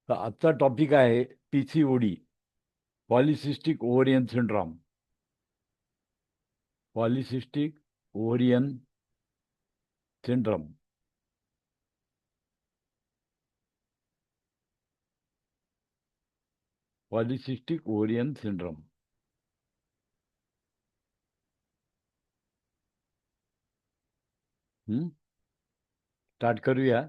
तर आजचा टॉपिक आहे PCOD, polycystic ovarian syndrome. Polycystic ovarian syndrome. Polycystic ovarian syndrome. Start करूया.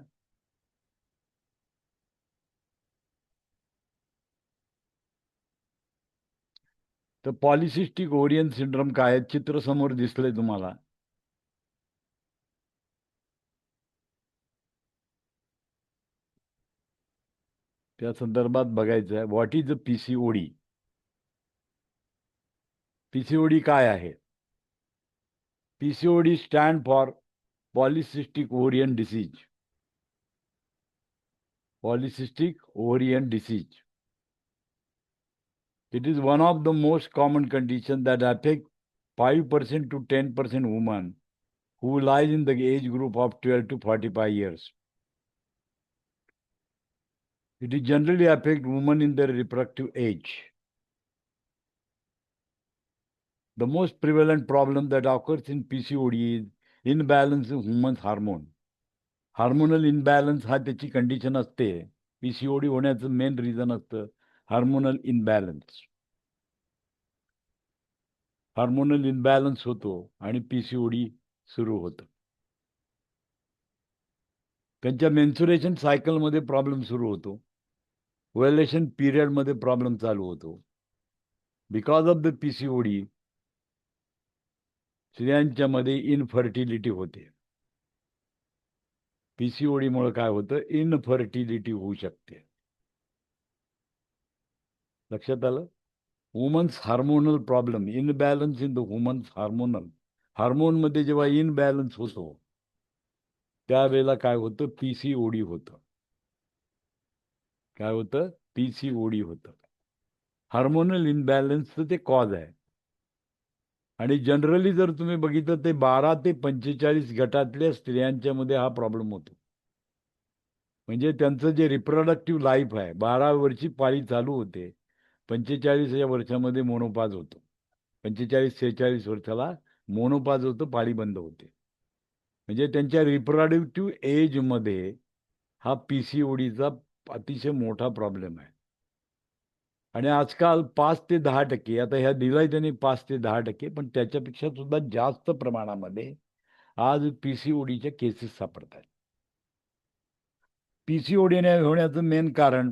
तर पॉलिसिस्टिक ओव्हरियन सिंड्रॉम काय आहे? चित्र समोर दिसलंय तुम्हाला. त्या संदर्भात बघायचं आहे, what is the PCOD. PCOD काय आहे? PCOD stand for polycystic ovarian disease. Polycystic ovarian disease. It is one of the most common conditions that affect 5% to 10% women who lies in the age group of 12 to 45 years. It is generally affect women in their reproductive age. The most prevalent problem that occurs in PCOD is imbalance in women's hormone. Hormonal imbalance हा त्याची condition असते. PCOD होण्याचं main reason असतं hormonal imbalance. Hormonal imbalance होतो आणि PCOD सुरू होतं. त्यांच्या मेन्सुरेशन सायकलमध्ये प्रॉब्लेम सुरू होतो. ओव्युलेशन पिरियडमध्ये प्रॉब्लेम चालू होतो. बिकॉज ऑफ द पीसीओडी स्त्रियांच्या मध्ये इनफर्टिलिटी होते. पीसीओडीमुळे काय होतं? इनफर्टिलिटी होऊ शकते. लक्षात आलं? Women's hormonal problem, imbalance in the women's हार्मोनमध्ये जेव्हा इनबॅलन्स होतो त्यावेळेला काय होतं? पीसीओडी होतं. काय होतं? पीसीओडी होतं. हार्मोनल इनबॅलन्सचं ते कॉज आहे. आणि जनरली जर तुम्ही बघितलं ते 12 ते 45 गटातल्या स्त्रियांच्या मध्ये हा प्रॉब्लेम होतो. म्हणजे त्यांचं जे रिप्रोडक्टिव्ह लाईफ आहे, 12 वर्षी पाळी चालू होते, 45 या वर्षामध्ये मोनोपाज होतो. 45-46 वर्षाला मोनोपाज होतं, पाळी बंद होते. म्हणजे त्यांच्या रिप्रोडक्टिव्ह एजमध्ये हा पीसीओडीचा अतिशय मोठा प्रॉब्लेम आहे. आणि आजकाल 5 ते 10%, आता ह्या दिलाय त्यांनी 5 ते 10%, पण त्याच्यापेक्षा सुद्धा जास्त प्रमाणामध्ये आज पीसीओडीच्या केसेस सापडतात. पीसीओडी होण्याचं मेन कारण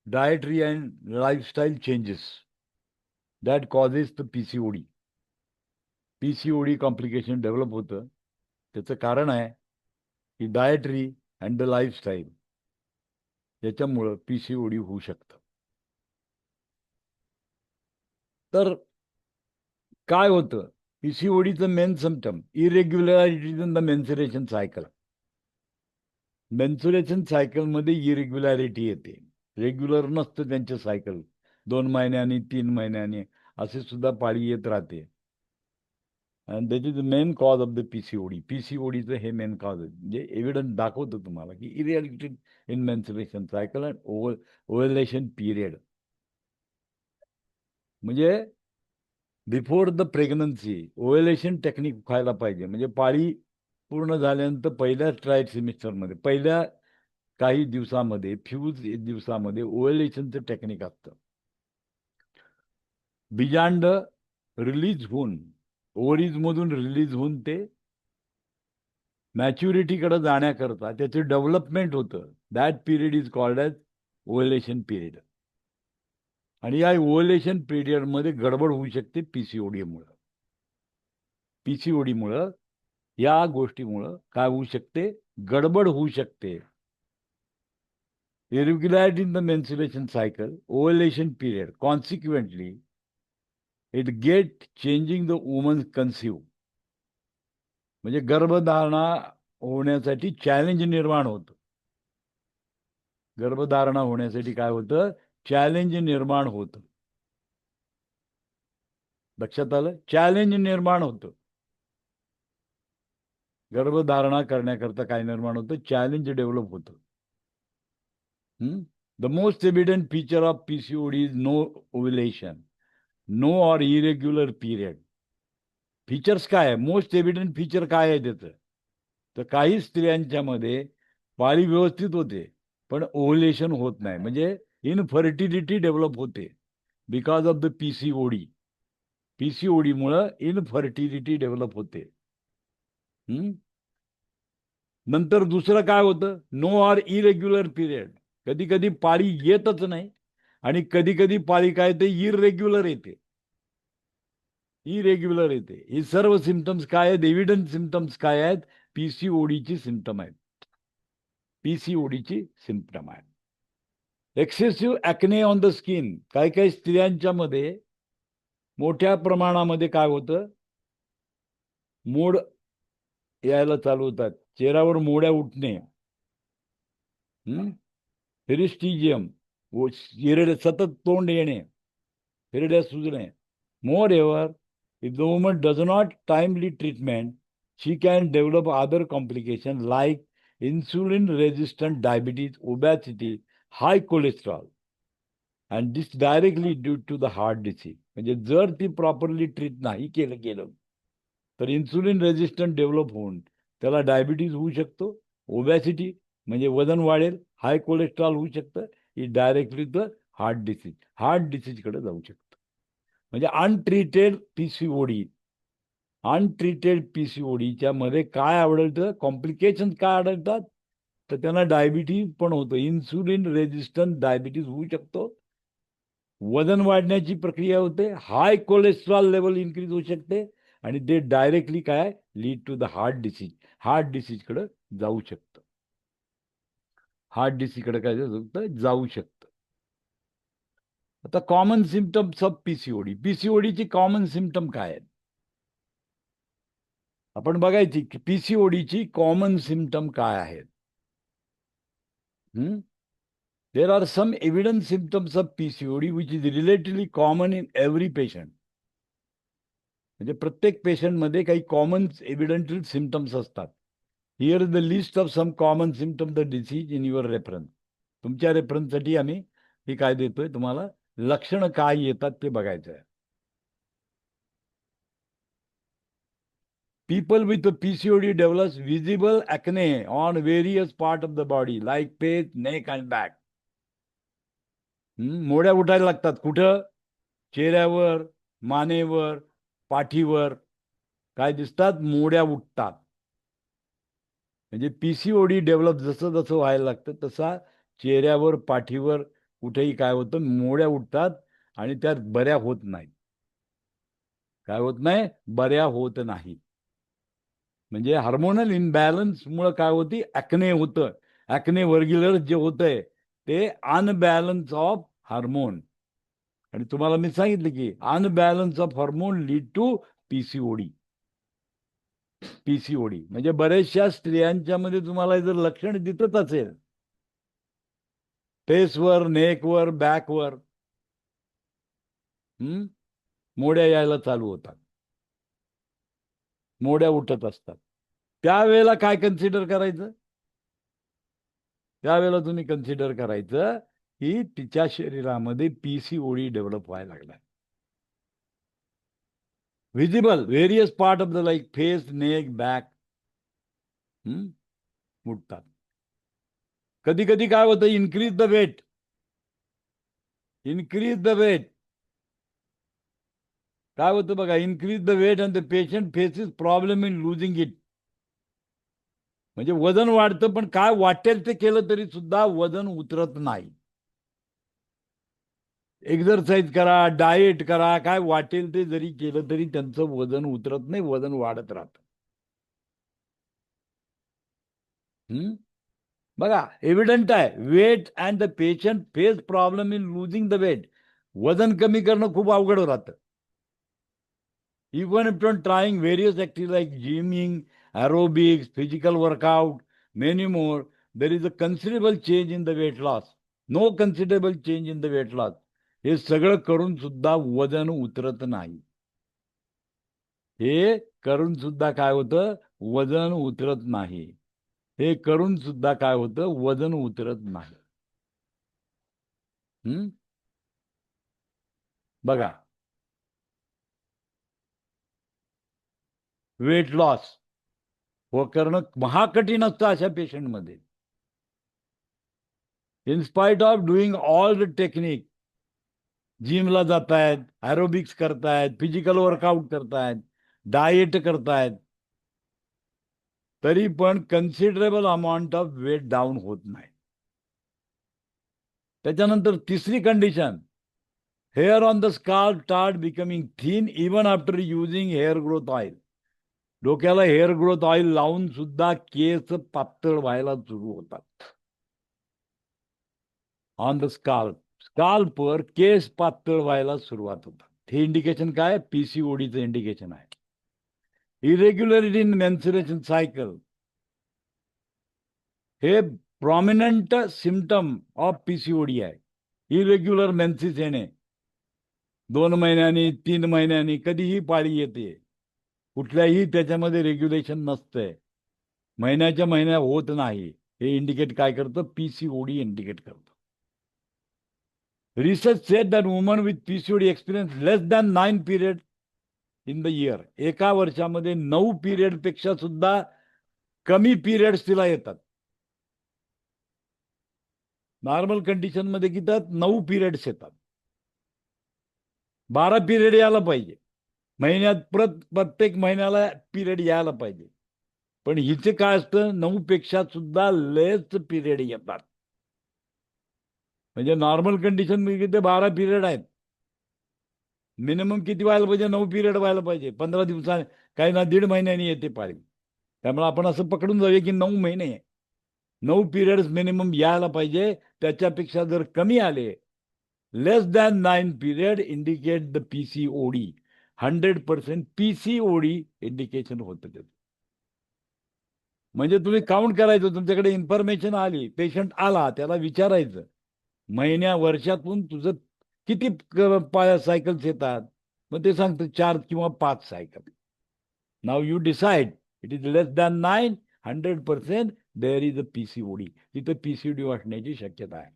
dietary and lifestyle changes that causes the PCOD. PCOD complication develop होतं. त्याचं कारण आहे की डायटरी अँड द लाईफस्टाईल याच्यामुळं पीसीओडी होऊ शकतं. तर काय होतं? पीसीओडीचं main symptom irregularities in the menstruation cycle. Menstruation सायकलमध्ये इरेग्युलॅरिटी येते. रेग्युलर नसतं त्यांचं सायकल. 2 महिन्यांनी, 3 महिन्यांनी असे सुद्धा पाळी येत राहते. And that is the main cause of the PCOD. पीसीओडीचं हे मेन कॉज आहे. म्हणजे एव्हिडन्स दाखवतो तुम्हाला की irregularity in menstruation cycle and ovulation period. म्हणजे before the pregnancy ovulation technique व्हायला पाहिजे. म्हणजे पाळी पूर्ण झाल्यानंतर पहिल्या ट्राय सेमिस्टरमध्ये, पहिल्या काही दिवसामध्ये, दिवसामध्ये ओव्युलेशनचं टेक्निक असतं. बीजांड रिलीज होऊन, ओव्हरीजमधून रिलीज होऊन ते मॅच्युरिटीकडे जाण्याकरता त्याचे डेव्हलपमेंट होतं. That period is called as ovulation period. आणि या ओव्युलेशन पिरियडमध्ये गडबड होऊ शकते पीसीओडीमुळं. पीसीओडीमुळं या गोष्टीमुळं काय होऊ शकते? गडबड होऊ शकते. Irregularity in the menstruation cycle, ovulation period, consequently, it get changing the woman's conceive. म्हणजे गर्भधारणा होण्यासाठी चॅलेंज निर्माण होतं. गर्भधारणा होण्यासाठी काय होतं? चॅलेंज निर्माण होतं. लक्षात आलं? चॅलेंज निर्माण होतं. गर्भधारणा करण्याकरता काय निर्माण होतं? चॅलेंज डेव्हलप होतं. The most evident feature of PCOD is no ovulation, no or irregular period. Features काय आहे, मोस्ट एव्हिडंट फीचर काय आहे त्याचं, तर काही स्त्रियांच्या मध्ये पाळी व्यवस्थित होते पण ओव्युलेशन होत नाही, म्हणजे इनफर्टिलिटी डेव्हलप होते बिकॉज ऑफ द पीसीओडी. पीसीओडीमुळं इनफर्टिलिटी डेव्हलप होते. नंतर दुसरं काय होतं, नो ऑर इरेग्युलर पिरियड. कधी कधी पाळी येतच नाही आणि कधी कधी पाळी काय ते इरेग्युलर येते. इरेग्युलर येते. ही सर्व सिमटम्स काय आहेत, एव्हिडंट सिमटम्स काय आहेत, पीसीओडीची सिमटम आहेत. पीसीओडीची सिमटम आहेत. Excessive acne on the skin. काही काही स्त्रियांच्या मध्ये मोठ्या प्रमाणामध्ये काय होतं, मोड यायला चालू होतात, चेहऱ्यावर मोड्या उठणे, हिरिस्टिजियम, हिरडे सतत तोंड येणे, हिरड्या सुजणे. Moreover, if the woman does not timely treatment, she can develop other complication like insulin resistant diabetes, obesity, high cholesterol and this directly due to the heart disease. म्हणजे जर ती प्रॉपरली ट्रीट नाही केलं तर insulin resistant develop होऊन त्याला diabetes होऊ शकतो, ओबॅसिटी म्हणजे वजन वाढेल, हाय कोलेस्ट्रॉल होऊ शकतं, ही डायरेक्टली द हार्ट डिसीजकडे जाऊ शकतं. म्हणजे अनट्रीटेड पीसीओडीच्या मध्ये काय आढळतं, कॉम्प्लिकेशन काय आढळतात, तर त्यांना डायबिटीज पण होतं, इन्सुलिन रेजिस्टंट डायबिटीज होऊ शकतो, वजन वाढण्याची प्रक्रिया होते, हाय कोलेस्ट्रॉल लेवल इन्क्रीज होऊ शकते आणि ते डायरेक्टली काय लीड टू द हार्ट डिसीजकडे जाऊ शकतं. हार्ट डिसीजकडे काय जाऊ शकतं. आता कॉमन सिमटम्स ऑफ पीसीओडी. पीसीओडीची कॉमन सिमटम काय आहेत आपण बघायची, की पीसीओडीची कॉमन सिमटम काय आहेत. There are some evidence symptoms of PCOD which is relatively common in every patient. म्हणजे प्रत्येक पेशंटमध्ये काही कॉमन एव्हिडंट सिमटम्स असतात. Here is the list of some common symptom the disease in your reference. तुमच्या रेफरन्ससाठी आम्ही हे काय देतोय तुम्हाला, लक्षणं काय येतात ते बघायचं आहे. People with PCOD develops visible acne on various part of the body like face, neck and back. मोड्या उठायला लागतात कुठं, चेहऱ्यावर, मानेवर, पाठीवर काय दिसतात, मोड्या उठतात. म्हणजे पीसीओडी डेव्हलप जसं जसं व्हायला लागतं तसा चेहऱ्यावर, पाठीवर कुठेही काय होतं, मोड्या उठतात आणि त्यात बऱ्या होत नाहीत. काय होत नाही, बऱ्या होत नाही. म्हणजे हार्मोनल इनबॅलन्समुळे काय होती, ॲक्ने होतं. ॲक्ने व्हर्ग्युलर जे होतंय ते अनबॅलन्स ऑफ हार्मोन. आणि तुम्हाला मी सांगितलं की unbalance of hormone lead to PCOD. PCOD म्हणजे बऱ्याचशा स्त्रियांच्या मध्ये तुम्हाला जर लक्षण दिसत असेल, फेसवर, नेकवर, बॅकवर मोड्या यायला चालू होतात, मोड्या उठत असतात, त्यावेळेला काय कन्सिडर करायचं, त्यावेळेला तुम्ही कन्सिडर करायचं की तिच्या शरीरामध्ये पीसीओडी डेव्हलप व्हायला लागलाय. Visible various part of the like face, neck, back उठतात. कधी कधी काय होतं, इन्क्रीज द वेट. काय होतं बघा, increase the weight and the patient faces problem in losing it. म्हणजे वजन वाढतं पण काय वाटेल ते केलं तरी सुद्धा वजन उतरत नाही. एक्झरसाईज करा, डाएट करा, काय वाटेल ते जरी केलं तरी त्यांचं वजन उतरत नाही, वजन वाढत राहतं. बघा एव्हिडंट आहे, weight and the patient face problem in losing the weight. वजन कमी करणं खूप अवघड राहतं. Even if trying various activities like gymming, aerobics, physical workout, many more, there is a considerable change in the weight loss. No considerable change in the weight loss. हे सगळं करून सुद्धा वजन उतरत नाही. हे करून सुद्धा काय होतं, वजन उतरत नाही. हे करून सुद्धा काय होतं, वजन उतरत नाही. बघा, वेट लॉस हो करणं महाकठीण असतं अशा पेशंटमध्ये. In spite of doing all the technique, जिमला जातायत, ॲरोबिक्स करतायत, फिजिकल वर्कआउट करतायत, डाएट करतायत, तरी पण considerable amount of weight down होत नाही. त्याच्यानंतर तिसरी condition, hair on the scalp start becoming thin even after using hair growth oil. डोक्याला हेअर ग्रोथ ऑइल लावून सुद्धा केस पातळ व्हायला सुरू होतात. ऑन द स्काल्प, स्काल्पवर केस पातळ व्हायला सुरुवात होतात. हे इंडिकेशन काय? पीसीओडीचं इंडिकेशन आहे. इरेग्युलरिटी इन मेन्सुरेशन सायकल हे प्रॉमिनंट सिम्पटम ऑफ पीसीओडी आहे. इरेग्युलर मेन्सिस येणे, 2 महिन्यांनी 3 महिन्यांनी कधीही पाळी येते, कुठल्याही त्याच्यामध्ये रेग्युलेशन नसतंय, महिन्याच्या महिन्या होत नाही. हे इंडिकेट काय करतं? पीसीओडी इंडिकेट करतं. Research sed that woman with PCOD experience less than 9 period in the year. एका वर्षामध्ये 9 पिरियड पेक्षा सुद्धा कमी पिरियड्स तिला येतात. नॉर्मल कंडिशन मध्ये किती 9 पिरियड्स येतात. 12 पिरियड यायला पाहिजे महिन्यात, प्रत्येक महिन्याला पिरियड यायला पाहिजे. पण हिचे काय असतं? 9 पेक्षा सुद्धा लेस पिरियड येतात. म्हणजे नॉर्मल कंडिशन मध्ये किती 12 पिरियड आहेत. मिनिमम किती व्हायला पाहिजे? 9 पिरियड व्हायला पाहिजे. 15 दिवसांनी, काही ना 1.5 महिन्यांनी येते पाळी. त्यामुळे आपण असं पकडून जाऊया की 9 महिने, 9 पिरियड्स मिनिमम यायला पाहिजे. त्याच्यापेक्षा जर कमी आले, less than 9 period indicate the PCOD. 100% PCOD indication होतं त्याचं. म्हणजे तुम्ही काउंट करायचं, तुमच्याकडे इन्फॉर्मेशन आली, पेशंट आला, त्याला विचारायचं महिन्या वर्षातून तुझं किती सायकल्स येतात. मग ते सांगतं 4 किंवा 5 cycle. Now you decide. It is less than 9, 100% there is a PCOD. तिथं पीसीओडी वाटण्याची शक्यता आहे.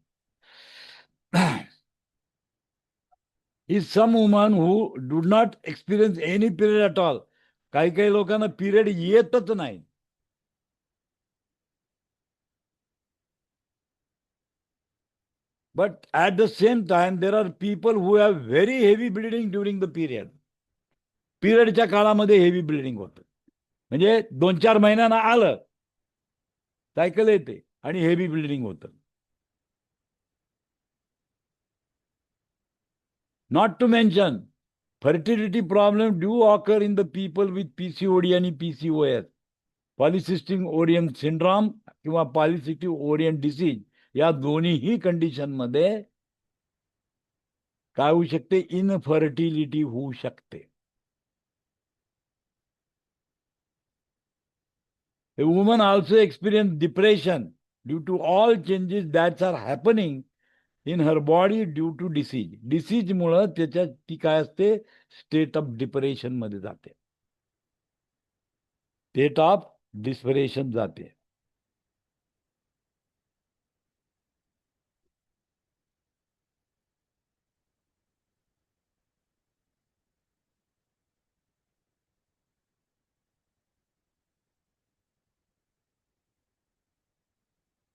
Is some woman who do not experience any period at all. काही काही लोकांना पिरियड येतच नाही. But at the same time, there are people who have very heavy bleeding during the period. पिरियडच्या काळामध्ये हेवी ब्लिडिंग होतं. म्हणजे 2-4 महिन्यांना आलं, सायकल येते आणि हेवी ब्लिडिंग होतं. Not to mention fertility problem do occur in the people with PCOD आणि PCOS. Polycystic ovarian syndrome किंवा polycystic ovarian disease, या दोन्हीही कंडिशनमध्ये काय होऊ शकते? इनफर्टिलिटी होऊ शकते. A woman also experience depression due to all changes that are happening in her body due to disease. Disease मुळे त्याच्यात ती काय असते? स्टेट ऑफ डिप्रेशन मध्ये जाते. स्टेट ऑफ डिस्परेशन जाते.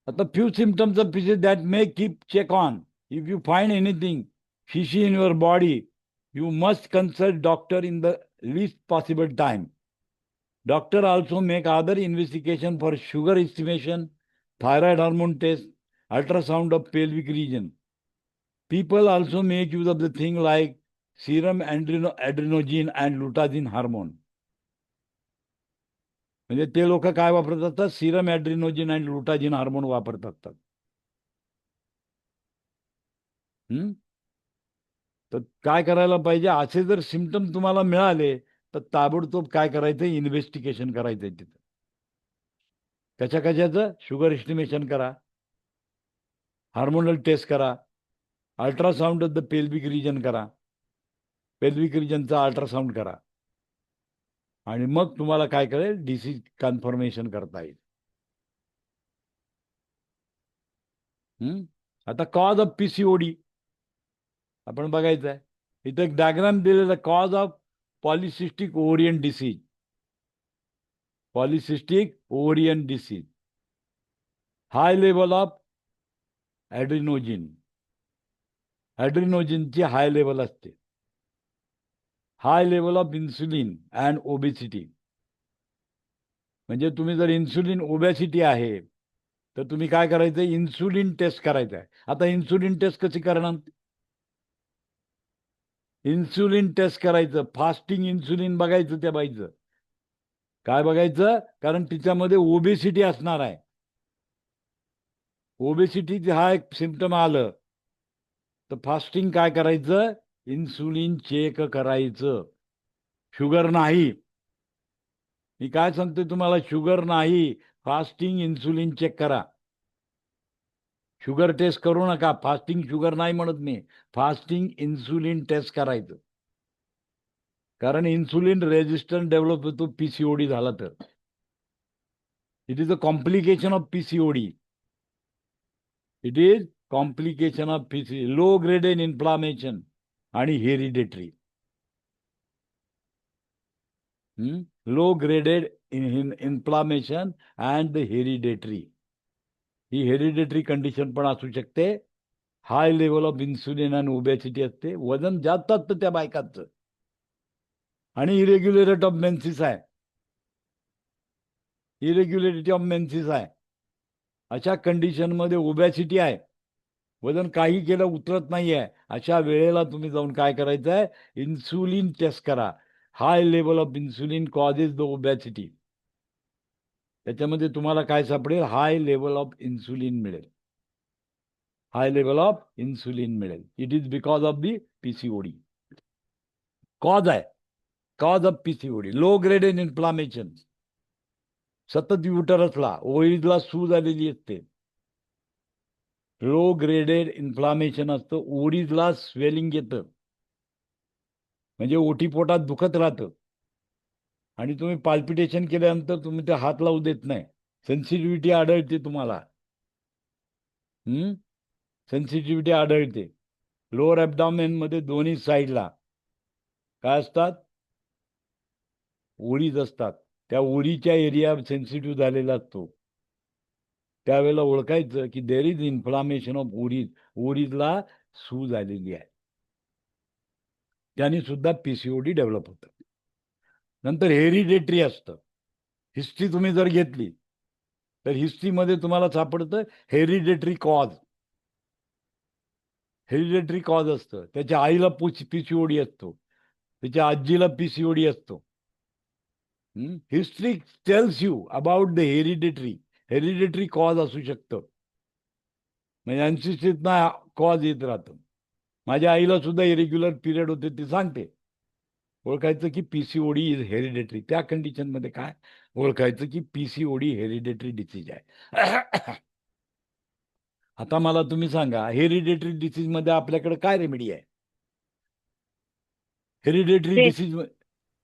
आता few symptoms of PCOS that may keep check on. If you find anything fishy in your body, you must consult doctor in the least possible time. Doctor also make other investigation for sugar estimation, thyroid hormone test, ultrasound of pelvic region. People also make use of the thing like serum adrenogen and lutazine hormone. म्हणजे ते लोक काय वापरत असतात? Serum ॲड्रिनोजिन आणि लुटाजिन hormone वापरत असतात. तर काय करायला पाहिजे? असे जर सिम्पटम तुम्हाला मिळाले तर ताबडतोब काय करायचं? इन्व्हेस्टिगेशन करायचंय तिथं. कशाचं? शुगर एस्टिमेशन करा, हार्मोनल टेस्ट करा, ultrasound of the pelvic region करा, पेल्विक रिजनचा अल्ट्रासाउंड करा, आणि मग तुम्हाला काय करेल? डिसीज कन्फर्मेशन करता येईल. आता कॉज ऑफ पीसीओडी आपण बघायचं आहे. इथं एक डायग्राम दिलेला, cause of polycystic ovarian disease. Polycystic ovarian disease, high level of androgen. ॲड्रिनोजिनची हाय लेवल असते. High level of insulin and obesity. म्हणजे तुम्ही जर इन्सुलिन ओबॅसिटी आहे तर तुम्ही काय करायचं, इन्सुलिन टेस्ट करायचं आहे. आता इन्सुलिन टेस्ट कशी करणार? इन्सुलिन टेस्ट करायचं, फास्टिंग इन्सुलिन बघायचं त्या बाईचं. काय बघायचं? कारण तिच्यामध्ये ओबेसिटी असणार आहे. ओबेसिटी हा एक सिम्पटम आलं तर फास्टिंग काय करायचं, इन्सुलिन चेक करायचं. शुगर नाही, मी काय सांगतोय तुम्हाला, शुगर नाही, फास्टिंग इन्सुलिन चेक करा. शुगर टेस्ट करू नका, फास्टिंग शुगर नाही म्हणत मी, फास्टिंग इन्सुलिन टेस्ट करायचं. कारण इन्सुलिन रेजिस्टन्स डेव्हलप होतो पीसीओडी झाला तर. It is a complication of PCOD. It is complication of PC, low graded inflammation आणि hereditary. Low graded inflammation and the hereditary. ही हेरिडेटरी कंडिशन पण असू शकते. हाय लेवल ऑफ इन्सुलिन आणि obesity असते, वजन जास्त असतं त्या बायकांचं, आणि इरेग्युलरिटी ऑफ मेन्सिस आहे. इरेग्युलरिटी ऑफ मेन्सिस आहे. अशा कंडिशनमध्ये ओबॅसिटी आहे, वजन काही केलं उतरत नाही आहे. अशा वेळेला तुम्ही जाऊन काय करायचं आहे, इन्सुलिन टेस्ट करा. High level of insulin causes the obesity. त्याच्यामध्ये तुम्हाला काय सापडेल, हाय लेवल ऑफ इन्सुलिन मिळेल. हाय लेवल ऑफ इन्सुलिन मिळेल. It is because of the PCOD. Cause आहे, cause of PCOD, low graded inflammation. सतत युटरसला, ओळीला सूज आलेली असते, लो ग्रेडेड इन्फ्लामेशन असतं, ओरीजला स्वेलिंग येतं, म्हणजे ओटीपोटात दुखत राहतं, आणि तुम्ही पाल्पिटेशन केल्यानंतर तुम्ही ते हात लावू देत नाही. सेन्सिटिव्हिटी आढळते तुम्हाला. सेन्सिटिव्हिटी आढळते. लोअर ॲब्डॉमेन मध्ये दोन्ही साईडला काय असतात, ओरीज असतात. त्या ओरीच्या एरिया सेन्सिटिव्ह झालेला असतो. त्यावेळेला ओळखायचं की there is inflammation of ovaries, ओरीजला सूज आलेली आहे. त्याने सुद्धा पीसीओडी डेव्हलप होतं. नंतर हेरिडेटरी असतं. हिस्ट्री तुम्ही जर घेतली तर हिस्ट्रीमध्ये तुम्हाला सापडतं हेरिडेटरी कॉज. हेरिडेटरी कॉज असतं. त्याच्या आईला पीसीओडी असतो, त्याच्या आजीला पीसीओडी असतो. History tells you about the hereditary cause असू शकतं. म्हणजे अनसिस्टितनं कॉज येत राहतं. माझ्या आईला सुद्धा इरेग्युलर पिरियड होते, ती सांगते. ओळखायचं की पीसीओडी इज हेरिडेटरी. त्या कंडिशनमध्ये काय ओळखायचं की पीसीओडी हेरिडेटरी डिसीज आहे. आता मला तुम्ही सांगा, हेरिडेटरी डिसीज मध्ये आपल्याकडे काय रेमेडी आहे? हेरिडेटरी डिसीज,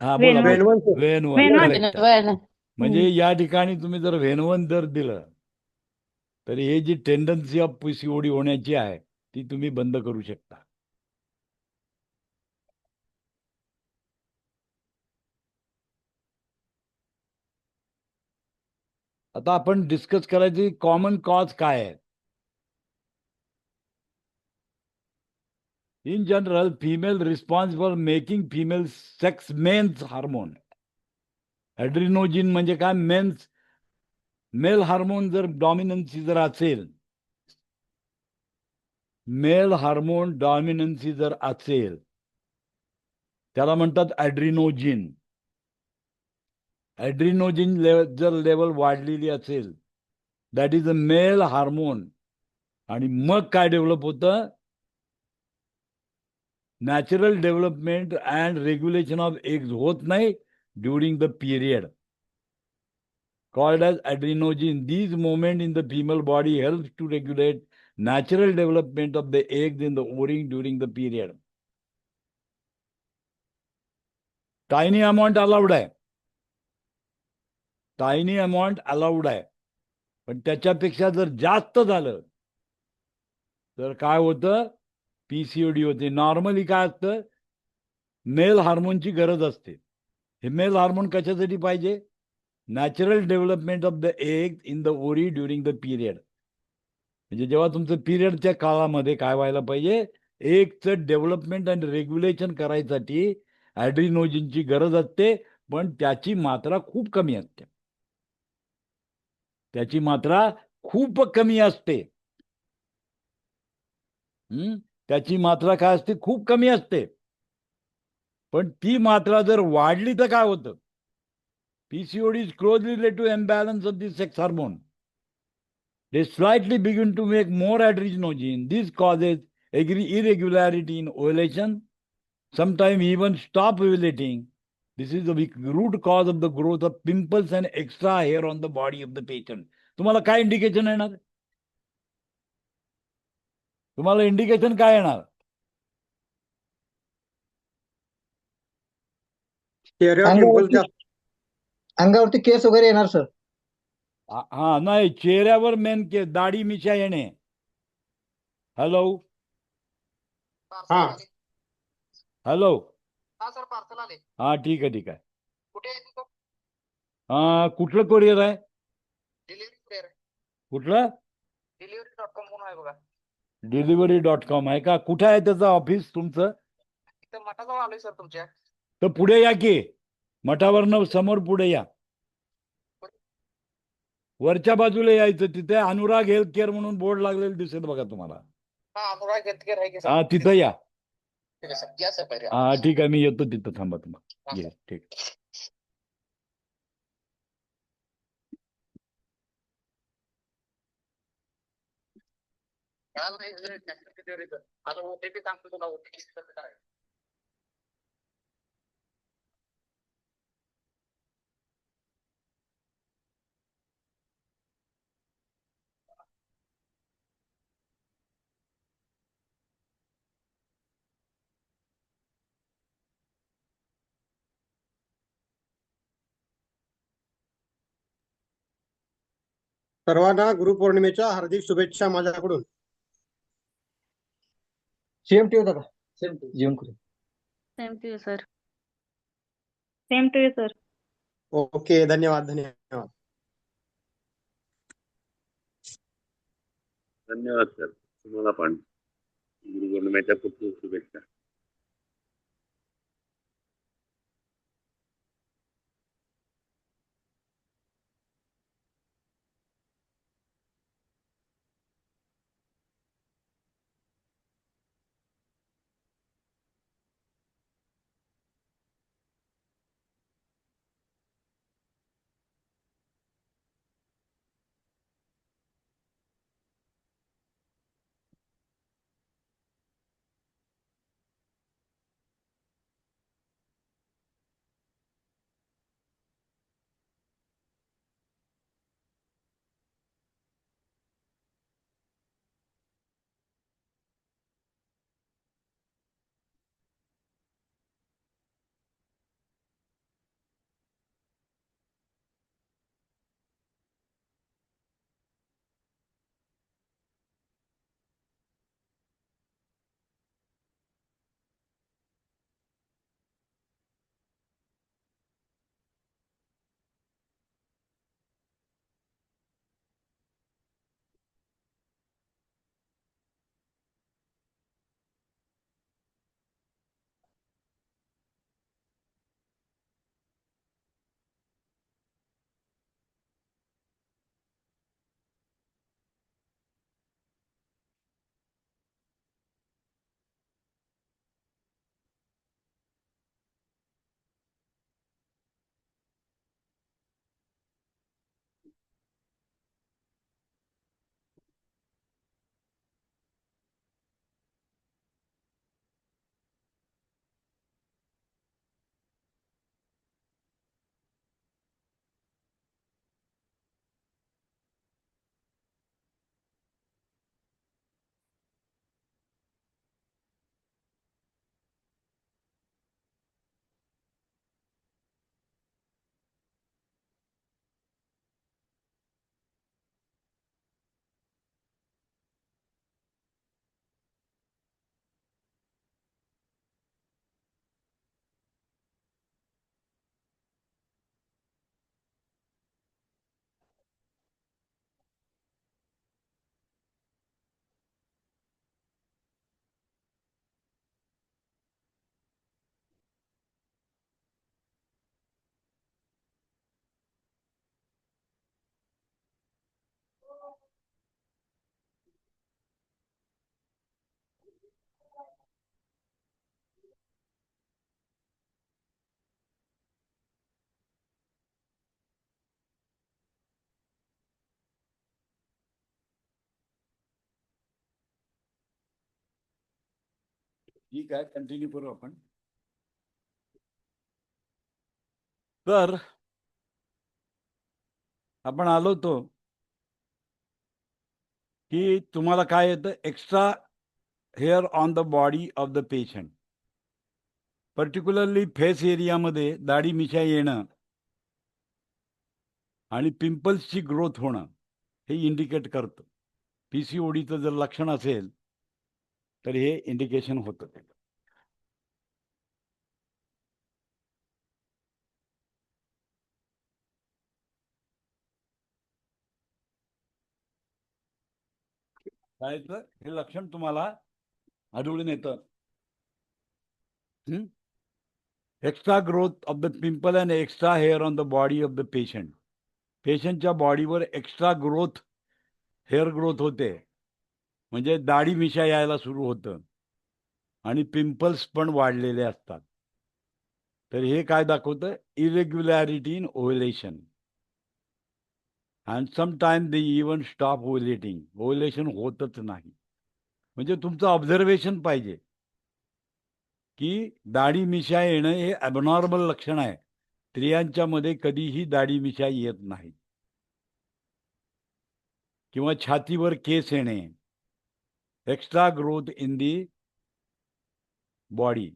हा बोला बोला. व्हेन1 करेक्ट. म्हणजे या ठिकाणी तुम्ही जर व्हेन1 जर दिलं तर हे जी टेंडन्सी ऑफ पीसीओडी होण्याची आहे ती तुम्ही बंद करू शकता. आता आपण डिस्कस करायची कॉमन कॉज काय आहे. In general, female responsible making female sex men's hormone. Androgen म्हणजे काय, मेल हार्मोन जर डॉमिनन्सी जर असेल, मेल हार्मोन डॉमिनन्सी जर असेल त्याला म्हणतात ॲड्रिनोजिन. ॲड्रिनोजिन जर लेवल वाढलेली असेल, that is a male hormone. आणि मग काय डेव्हलप होतं, natural development and regulation of eggs होत नाही during the period, called as adrenogen. These movements in the female body helps to regulate natural development of the eggs in the ovary during the period. Tiny amount allowed आहे, tiny amount allowed आहे, पण त्याच्यापेक्षा जर जास्त झालं तर काय होतं, पीसीओडी होते. नॉर्मली काय असतं, मेल हार्मोनची गरज असते. हे मेल हार्मोन कशासाठी पाहिजे? Natural development of the egg in the ओरी ड्युरिंग द पिरियड. म्हणजे जेव्हा तुमचं पिरियडच्या काळामध्ये काय व्हायला पाहिजे, एगचं डेव्हलपमेंट आणि रेग्युलेशन करायसाठी ॲड्रिनोजिनची गरज असते, पण त्याची मात्रा खूप कमी असते. त्याची मात्रा खूप कमी असते. त्याची मात्रा काय असते? खूप कमी असते. पण ती मात्रा जर वाढली तर काय होतं? PCOD is closely related to imbalance of the sex hormone. They slightly begin to make more adrenaline. This causes irregularity in ovulation. Sometimes even stop ovulating. This is the root cause of the growth of pimples and extra hair on the body of the patient. तुम्हाला काय indication येणार? तुम्हाला indication काय येणार? अंगावरती केस वगैरे येणार sir. हा नाही, चेहऱ्यावर मेन केस, दाढी मिशा येणे. Hello hello. हा सर, पार्सल आले. हा ठीक आहे ठीक आहे. कुठे आहे तो? कुठलं कोरिअर आहे? Delivery courier. कुठलं? डिलिव्हरी.com म्हणून आहे बघा. डिलिव्हरी.com आहे का? कुठे आहे त्याचं ऑफिस तुमचं? इथं मठाजवळ आलोय सर तुमच्या. तर पुढे या की, मठावरनं समोर पुढे या. वरच्या बाजूला यायचं, तिथे अनुराग हेल्थ केअर म्हणून बोर्ड लागलेला दिसेल बघा तुम्हाला. हा, अनुराग हेल्थ केअर आहे की सर. हा तिथं या. ठीक आहे सर, या सर पहिले. हा ठीक आहे, मी येतो तिथं, थांबा तुम्हाला. ये ठीक. आता ओटीपी सांगतो तुला. ओटीपी काय? सर्वांना गुरुपौर्णिमेच्या हार्दिक शुभेच्छा माझ्याकडून. सेम टू यू दादा. Same to you. Same to you sir. Same to you sir. Okay, धन्यवाद धन्यवाद. धन्यवाद सर. तुम्हाला पण गुरुपौर्णिमेच्या खूप खूप शुभेच्छा. ठीक आहे, कंटिन्यू करू आपण. तर आपण आलो होतो की तुम्हाला काय येतं, extra hair on the body of the patient, particularly face एरियामध्ये दाढी मिशा येणं आणि पिंपल्सची ग्रोथ होणं हे इंडिकेट करतं. PCODचं जर लक्षण असेल तर हे इंडिकेशन होतं. काय तर हे लक्षण तुम्हाला आढळून येतं. Extra growth of the pimple and extra hair on the body of the patient. पेशंटच्या बॉडीवर एक्स्ट्रा ग्रोथ, हेअर ग्रोथ होते, म्हणजे दाढी मिशा यायला सुरू होतं आणि पिंपल्स पण वाढलेले असतात. तर हे काय दाखवतं, irregularity in ovulation. And sometime they even stop ovulating. Ovulation होतच नाही. म्हणजे तुमचं ऑब्झर्वेशन पाहिजे की दाढी मिशा येणं हे ॲबनॉर्मल लक्षण आहे. स्त्रियांच्या मध्ये कधीही दाढी मिशा येत नाही. किंवा छातीवर केस येणे, extra growth in the body.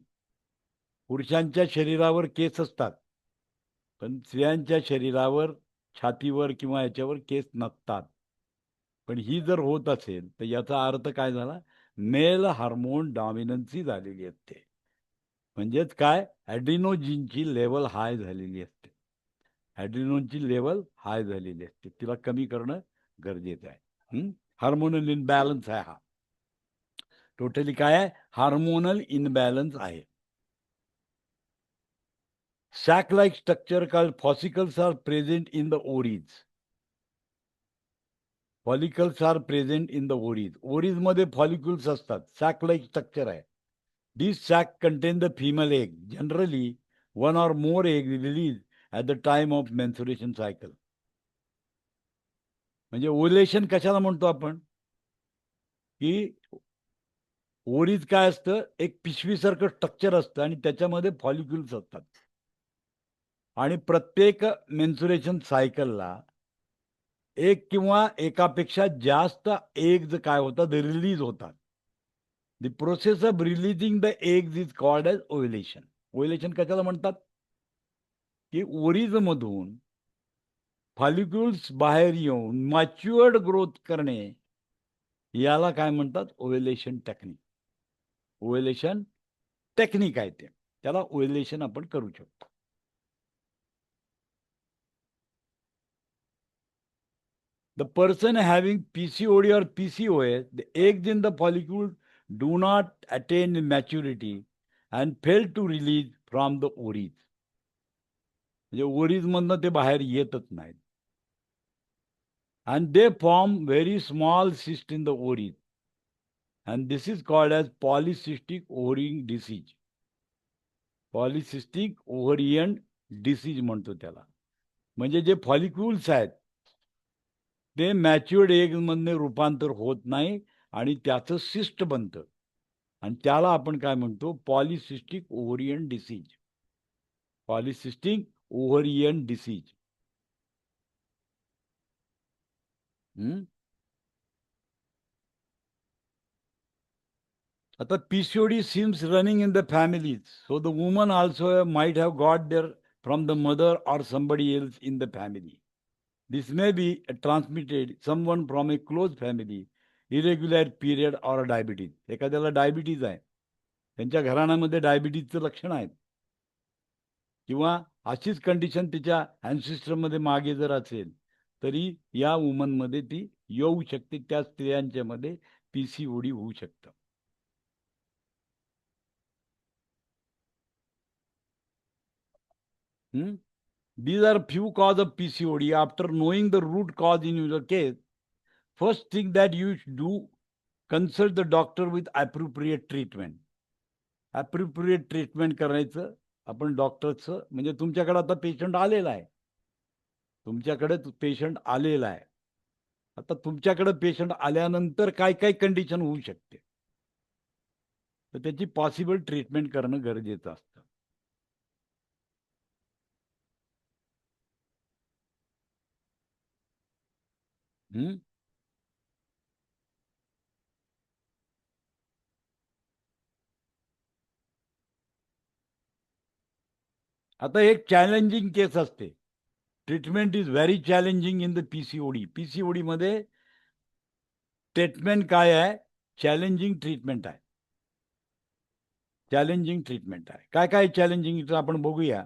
पुरुषांच्या शरीरावर केस असतात, पण स्त्रियांच्या शरीरावर, छातीवर किंवा याच्यावर केस नसतात. पण ही जर होत असेल तर याचा अर्थ काय झाला, मेल हार्मोन डॉमिनन्सी झालेली असते. म्हणजेच काय, ॲड्रिनोजिनची लेवल हाय झालेली असते. ॲड्रिनोनची लेवल हाय झालेली असते, तिला कमी करणं गरजेचं आहे. हार्मोनल इनबॅलन्स आहे हा. टोटली काय आहे, हार्मोनल इनबॅलन्स आहे. sac-like structure called fascicles are present in the ovaries. Follicles are present in the ovaries. Ovaries मध्ये follicles असतात. sac-like structure आहे. These sac contain the female egg. Generally, one or more eggs released at the time of menstruation cycle. म्हणजे ovulation कशाला म्हणतो आपण, की ओव्हरीज काय असतं, एक पिशवीसारखं स्ट्रक्चर असतं आणि त्याच्यामध्ये फॉलिक्युल्स असतात. आणि प्रत्येक मेन्सुरेशन सायकलला एक किंवा एकापेक्षा जास्त एग्ज काय होतात, रिलीज होतात. The process of releasing the eggs is called as ovulation. Ovulation कशाला म्हणतात, की ओव्हरीज मधून फॉलिक्युल्स बाहेर येऊन मॅच्युअर्ड ग्रोथ करणे, याला काय म्हणतात, ओव्युलेशन टेक्निक. ओव्युलेशन टेक्निक आहे ते, त्याला ओव्युलेशन आपण करू शकतो. The person having PCOD or PCOS, the eggs in the follicle do not attain maturity and fail to release from the ovaries. म्हणजे ovaries मधनं ते बाहेर येतच नाहीत. And they form very small cyst in the ovaries. And this is called as polycystic ovarian disease. Polycystic ovarian disease म्हणतो त्याला. म्हणजे जे फॉलिक्युल्स आहेत ते मॅच्युअर्ड एगमधनं रूपांतर होत नाही आणि त्याचं सिस्ट बनतं, आणि त्याला आपण काय म्हणतो, polycystic ovarian disease. Polycystic ovarian disease. आता PCOD seems running in the families, so the woman also might have got there from the mother or somebody else in the family. This may be transmitted someone from a close family, irregular period or diabetes. एखाद्याला diabetes आहे, त्यांच्या घराण्यामध्ये डायबिटीजचं लक्षण आहे, किंवा अशीच condition तिच्या अँसिस्टरमध्ये मागे जर असेल तरी या वुमनमध्ये ती येऊ शकते. त्या स्त्रियांच्या मध्ये PCOD होऊ शकतं. These are few cause of PCOD. After knowing the root cause in your case, first thing that you should do, consult the doctor with appropriate treatment. appropriate treatment करायचं आपण डॉक्टरचं. म्हणजे तुमच्याकडे आता पेशंट आलेला आहे, तुमच्याकडे पेशंट आलेला आहे, आता तुमच्याकडे पेशंट आल्यानंतर काय काय कंडिशन होऊ शकते. तर त्याची पॉसिबल ट्रीटमेंट करणं गरजेचं असतं. हम्म? आता एक चॅलेंजिंग केस असते. Treatment is very challenging in the PCOD. PCOD मध्ये ट्रीटमेंट काय आहे? चॅलेंजिंग ट्रीटमेंट आहे. चॅलेंजिंग ट्रीटमेंट आहे. काय काय चॅलेंजिंग आपण बघूया.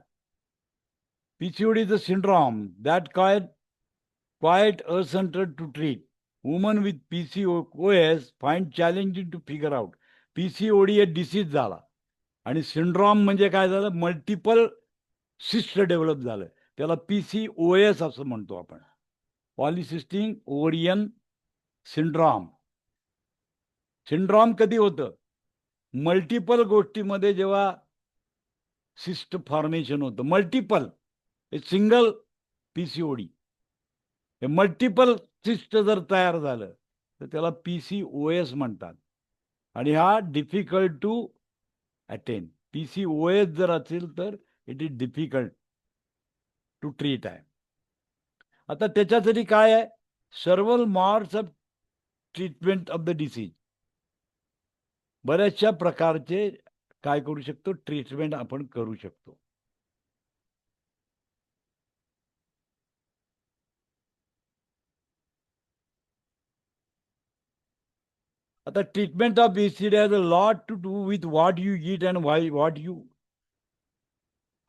PCOD is a syndrome that quite uncertain to treat. Women with PCOS find challenging to figure out. PCOD हे डिसीज झाला आणि सिंड्रॉम म्हणजे काय झालं? मल्टिपल सिस्ट डेव्हलप झालं. त्याला PCOS असं म्हणतो आपण. Polycystic ovarian syndrome. सिंड्रॉम कधी होतं? मल्टिपल गोष्टीमध्ये जेव्हा सिस्ट फॉर्मेशन होतं. मल्टिपल, सिंगल PCOD, हे मल्टिपल सिस्ट जर तयार झालं तर त्याला PCOS म्हणतात. आणि हा डिफिकल्ट टू अटेन. PCOS जर असेल तर it is difficult to treat आहे. आता त्याच्यासाठी काय आहे? Several modes of treatment of the disease. बऱ्याचशा प्रकारचे काय करू शकतो? ट्रीटमेंट आपण करू शकतो. आता treatment of PCOD has a lot to do with what you eat and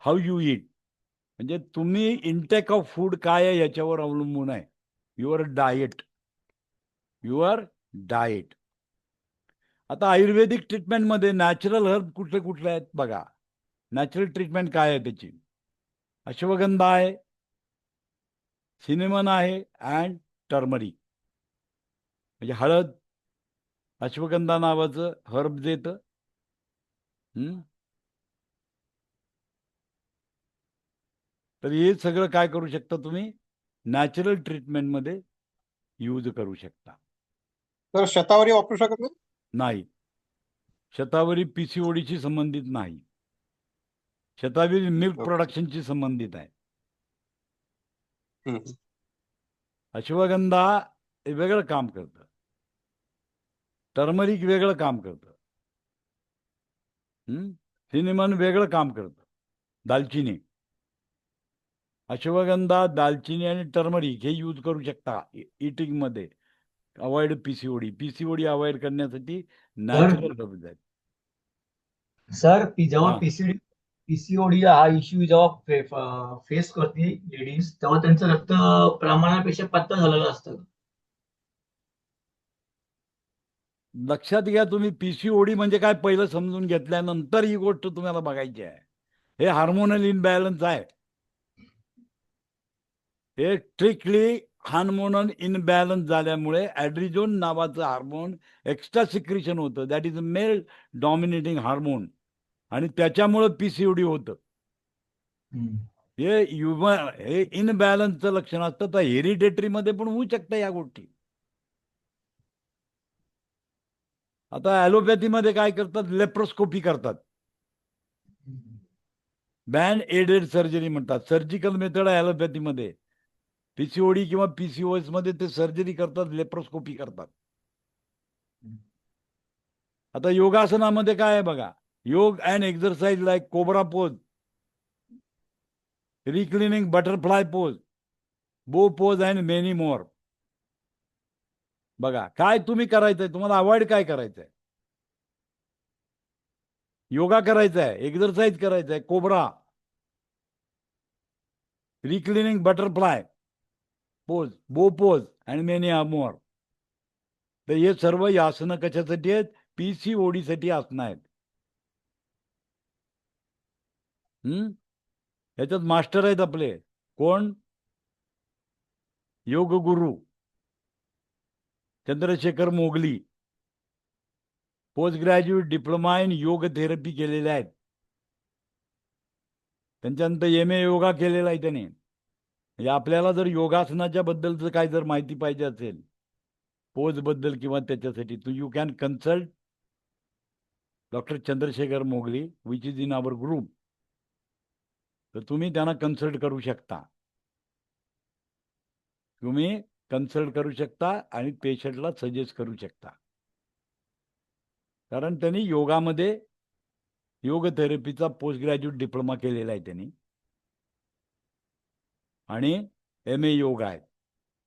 how you eat. म्हणजे तुम्ही इंटेक ऑफ फूड काय आहे याच्यावर अवलंबून आहे. Your diet. आता आयुर्वेदिक ट्रीटमेंटमध्ये नॅचरल हर्ब कुठले कुठले आहेत बघा. नॅचरल ट्रीटमेंट काय आहे त्याची? अश्वगंधा आहे, सिनेमन आहे अँड टर्मरिक. म्हणजे हळद, अश्वगंधा नावाचं हर्ब देतं. तर हे सगळं काय करू शकता तुम्ही? नॅचरल ट्रीटमेंटमध्ये यूज करू शकता. तर शतावरी वापरू शकत नाही? नाही, शतावरी PCODशी संबंधित नाही. शतावरी मिल्क प्रोडक्शनशी संबंधित आहे. अश्वगंधा हे वेगळं काम करतं. टर्मरिक वेगळं काम करतं. सिनेमन वेगळं काम करतं. दालचिनी, अश्वगंधा, दालचिनी आणि टर्मरिक हे यूज करू शकता ईटिंगमध्ये. अवॉइड PCOD अवॉइड करण्यासाठी नॅचरल हर्ब्स आहेत. सर जेव्हा हा. PCOD हा इश्यू जेव्हा फेस करते लेडीज, तेव्हा त्यांचं रक्त प्रमाणापेक्षा पातळ झालेलं असतं. लक्षात घ्या, तुम्ही PCOD म्हणजे काय पहिलं समजून घेतल्यानंतर ही गोष्ट तुम्हाला बघायची आहे. हे हार्मोनल इनबॅलन्स आहे. हे स्ट्रिक्टली हार्मोनल इनबॅलन्स झाल्यामुळे ॲड्रिजोन नावाचं हार्मोन एक्स्ट्रा सिक्रिशन होतं. That is a male dominating hormone आणि त्याच्यामुळं PCOD होतं. हे इनबॅलन्सचं लक्षण असतं. तर हेरिडेटरीमध्ये पण होऊ शकतं या गोष्टी. आता ॲलोपॅथीमध्ये काय करतात? लेप्रोस्कोपी करतात. बँड एडेड सर्जरी म्हणतात. सर्जिकल मेथड आहे ॲलोपॅथीमध्ये. PCOD किंवा PCOS मध्ये ते सर्जरी करतात, लेप्रोस्कोपी करतात. आता योगासनामध्ये काय आहे बघा. Yoga and exercise like cobra pose, reclining butterfly pose, bow pose and many more. बघा काय तुम्ही करायचंय, तुम्हाला अवॉइड काय करायचंय? योगा करायचा आहे, एक्सरसाइज करायचा आहे, cobra, reclining butterfly pose, bow pose and many more. तर हे सर्व आसनं कशासाठी आहेत? PCOD साठी आसनं आहेत. याच्यात मास्टर आहेत आपले. कोण? Yoga guru Chandrashekhar Mowgli. Post graduate diploma in yoga therapy केलेले आहेत. त्यांच्यानंतर MA योगा केलेला आहे त्याने. म्हणजे आपल्याला जर योगासनाच्या बद्दलचं काय जर माहिती पाहिजे असेल, पोज बद्दल किंवा त्याच्यासाठी, तू you can consult doctor Chandrashekhar Mogli, which is in our group. तर तुम्ही त्यांना कन्सल्ट करू शकता. तुम्ही कन्सल्ट करू शकता आणि पेशंटला सजेस्ट करू शकता. कारण त्यांनी योगामध्ये योग थेरपीचा पोस्ट ग्रॅज्युएट डिप्लोमा केलेला आहे त्यांनी, आणि MA योग आहे.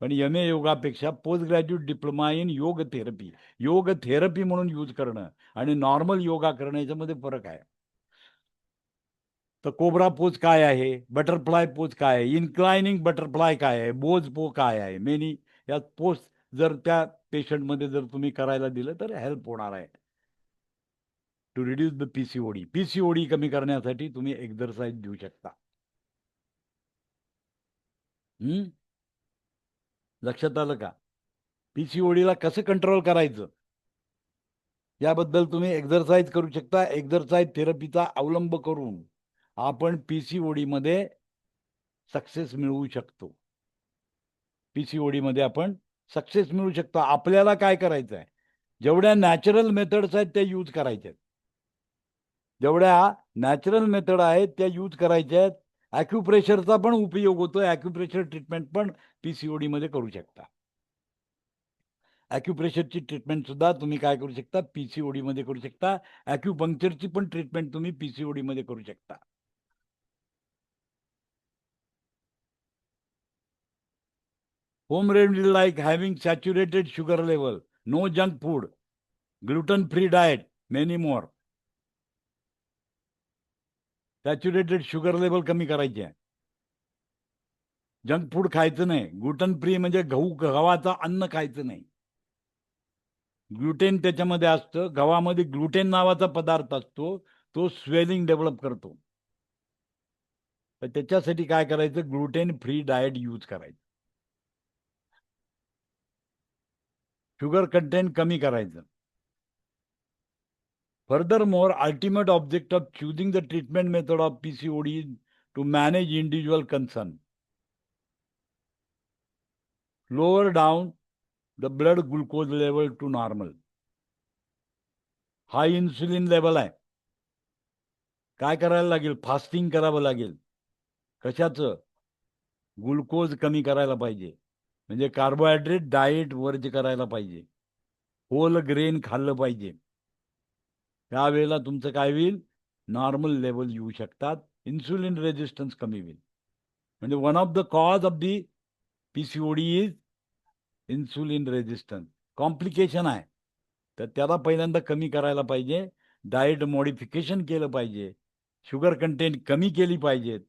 पण MA योगापेक्षा post graduate diploma in yoga therapy म्हणून यूज करणं आणि नॉर्मल योगा करणं याच्यामध्ये फरक आहे. तर कोब्रा पोज काय आहे, बटरफ्लाय पोज काय आहे, इन्क्लायनिंग बटरफ्लाय काय आहे, बोज पो काय आहे, मेनी या पोज जर त्या पेशंटमध्ये जर तुम्ही करायला दिलं तर हेल्प होणार आहे to reduce the PCOD. PCOD कमी करण्यासाठी तुम्ही एक्झरसाइज देऊ शकता. लक्षात आलं का? PCODला कसं कंट्रोल करायचं याबद्दल तुम्ही एक्झरसाइज करू शकता. एक्झरसाइज थेरपीचा अवलंब करून आपण PCOD मध्ये सक्सेस मिळवू शकतो. PCOD मध्ये आपण सक्सेस मिळवू शकतो. आपल्याला काय करायचं आहे, जेवढ्या नॅचरल मेथड्स आहेत त्या यूज करायच्या आहेत. जेवढ्या नॅचरल मेथड आहेत त्या यूज करायच्या आहेत. ॲक्युप्रेशरचा पण उपयोग होतो. ॲक्युप्रेशर ट्रीटमेंट पण PCOD मध्ये करू शकता. ॲक्युप्रेशरची ट्रीटमेंट सुद्धा तुम्ही काय करू शकता, PCOD मध्ये करू शकता. ॲक्युपंक्चरची पण ट्रीटमेंट तुम्ही PCOD मध्ये करू शकता. Home remedy like having saturated sugar level, no junk food, gluten-free diet, many more. Saturated sugar level कमी करायची आहे. जंक फूड खायचं नाही. ग्लुटन फ्री म्हणजे गव्हाचं अन्न खायचं नाही. ग्लुटेन त्याच्यामध्ये असतं. गव्हामध्ये ग्लुटेन नावाचा पदार्थ असतो, तो स्वेलिंग डेव्हलप करतो. तर त्याच्यासाठी काय करायचं, ग्लुटेन फ्री डाएट यूज करायचं. शुगर कंटेंट कमी करायचं. Furthermore, ultimate object of choosing the treatment method of PCOD is to manage individual concern. Lower down the blood glucose level to normal. High insulin level आहे. काय करायला लागेल, fasting करावं लागेल. कशाचं, ग्लुकोज कमी करायला पाहिजे. म्हणजे कार्बोहायड्रेट डाएट वर्ज करायला पाहिजे. होल ग्रेन खाल्लं पाहिजे. त्यावेळेला तुमचं काय होईल, नॉर्मल लेवल येऊ शकतात. इन्सुलिन रेजिस्टन्स कमी होईल. म्हणजे one of the cause of the PCOD is insulin resistance. Complication आहे, तर त्याला पहिल्यांदा कमी करायला पाहिजे. डाएट मॉडिफिकेशन केलं पाहिजे. शुगर कंटेंट कमी केली पाहिजेत.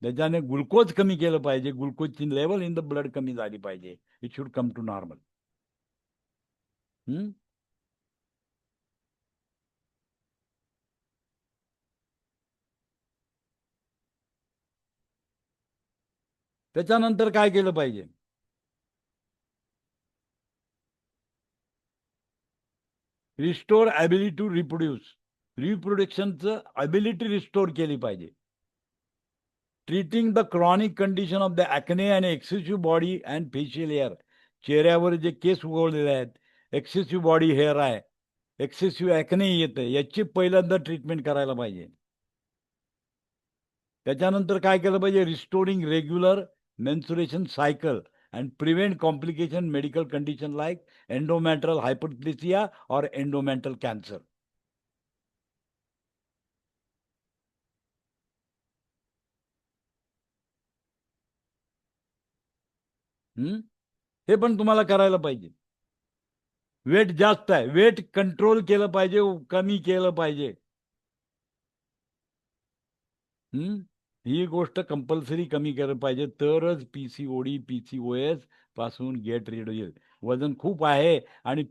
त्याच्याने ग्लुकोज कमी केलं पाहिजे. ग्लुकोजची लेवल इन द ब्लड कमी झाली पाहिजे. It should come to normal. त्याच्यानंतर काय केलं पाहिजे, रिस्टोर ॲबिलिटी टू रिप्रोड्यूस. रिप्रोडक्शनचं ॲबिलिटी रिस्टोर केली पाहिजे. Treating the chronic condition of the acne and excessive body and facial hair. चेहऱ्यावर जे केस उगवलेले आहेत, एक्सेसिव्ह बॉडी हेअर आहे, एक्सेसिव्ह ॲक्ने येतं, याची पहिल्यांदा ट्रीटमेंट करायला पाहिजे. त्याच्यानंतर काय केलं पाहिजे, restoring regular mensuration cycle and prevent complication medical condition like endometrial hyperplasia or endometrial cancer. हे पण तुम्हाला करायला पाहिजे. वेट जास्त आहे, वेट कंट्रोल केलं पाहिजे, कमी केलं पाहिजे. ही गोष्ट कंपल्सरी कमी केलं पाहिजे, तरच PCOD PCOS पासून गेट रीड होईल. वजन खूप आहे आणि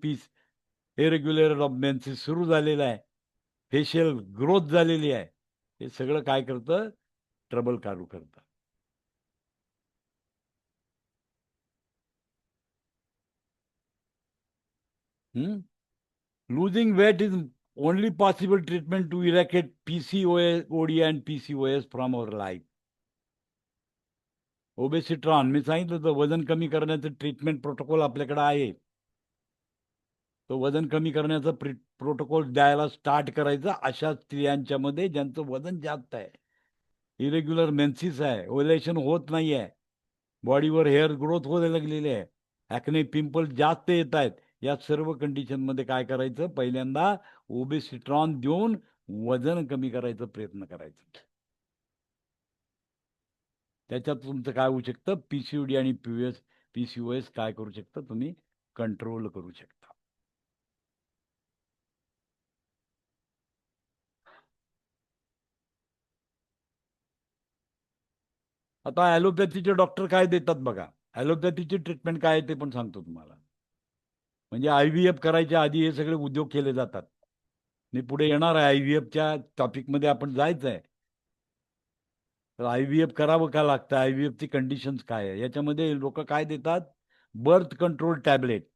इरेग्युलर ऑफ मेन्सेस सुरू झालेला आहे, फेशियल ग्रोथ झालेली आहे, हे सगळं काय करतं, ट्रबल काढू करतं. Losing weight is only possible treatment to eradicate PCOD and PCOS from our life. ओबेसिट्रॉन मी सांगितलं होतं, वजन कमी करण्याचं ट्रीटमेंट प्रोटोकॉल आपल्याकडे आहे. तो वजन कमी करण्याचा प्रोटोकॉल द्यायला स्टार्ट करायचा अशा स्त्रियांच्यामध्ये ज्यांचं वजन जास्त आहे, इरेग्युलर मेन्सिस आहे, ओव्युलेशन होत नाही आहे, बॉडीवर हेअर ग्रोथ व्हायला लागलेली आहे, ॲक्ने पिंपल जास्त येत आहेत, या सर्व कंडिशनमध्ये काय करायचं, पहिल्यांदा ओबेसिट्रॉन देऊन वजन कमी करायचा प्रयत्न करायचा. त्याच्यात तुमचं काय होऊ शकतं, पीसीओडी आणि पीसीओएस काय करू शकतं, तुम्ही कंट्रोल करू शकता. आता ॲलोपॅथीचे डॉक्टर काय देतात बघा. ॲलोपॅथीची ट्रीटमेंट काय आहे ते पण सांगतो तुम्हाला. म्हणजे IVF करायच्या आधी हे सगळे उद्योग केले जातात. मी पुढे येणार आहे, IVFच्या टॉपिकमध्ये आपण जायचं आहे. तर IVF करावं का लागतं, IVFची कंडिशन्स काय आहे, याच्यामध्ये लोक काय देतात, birth control tablet,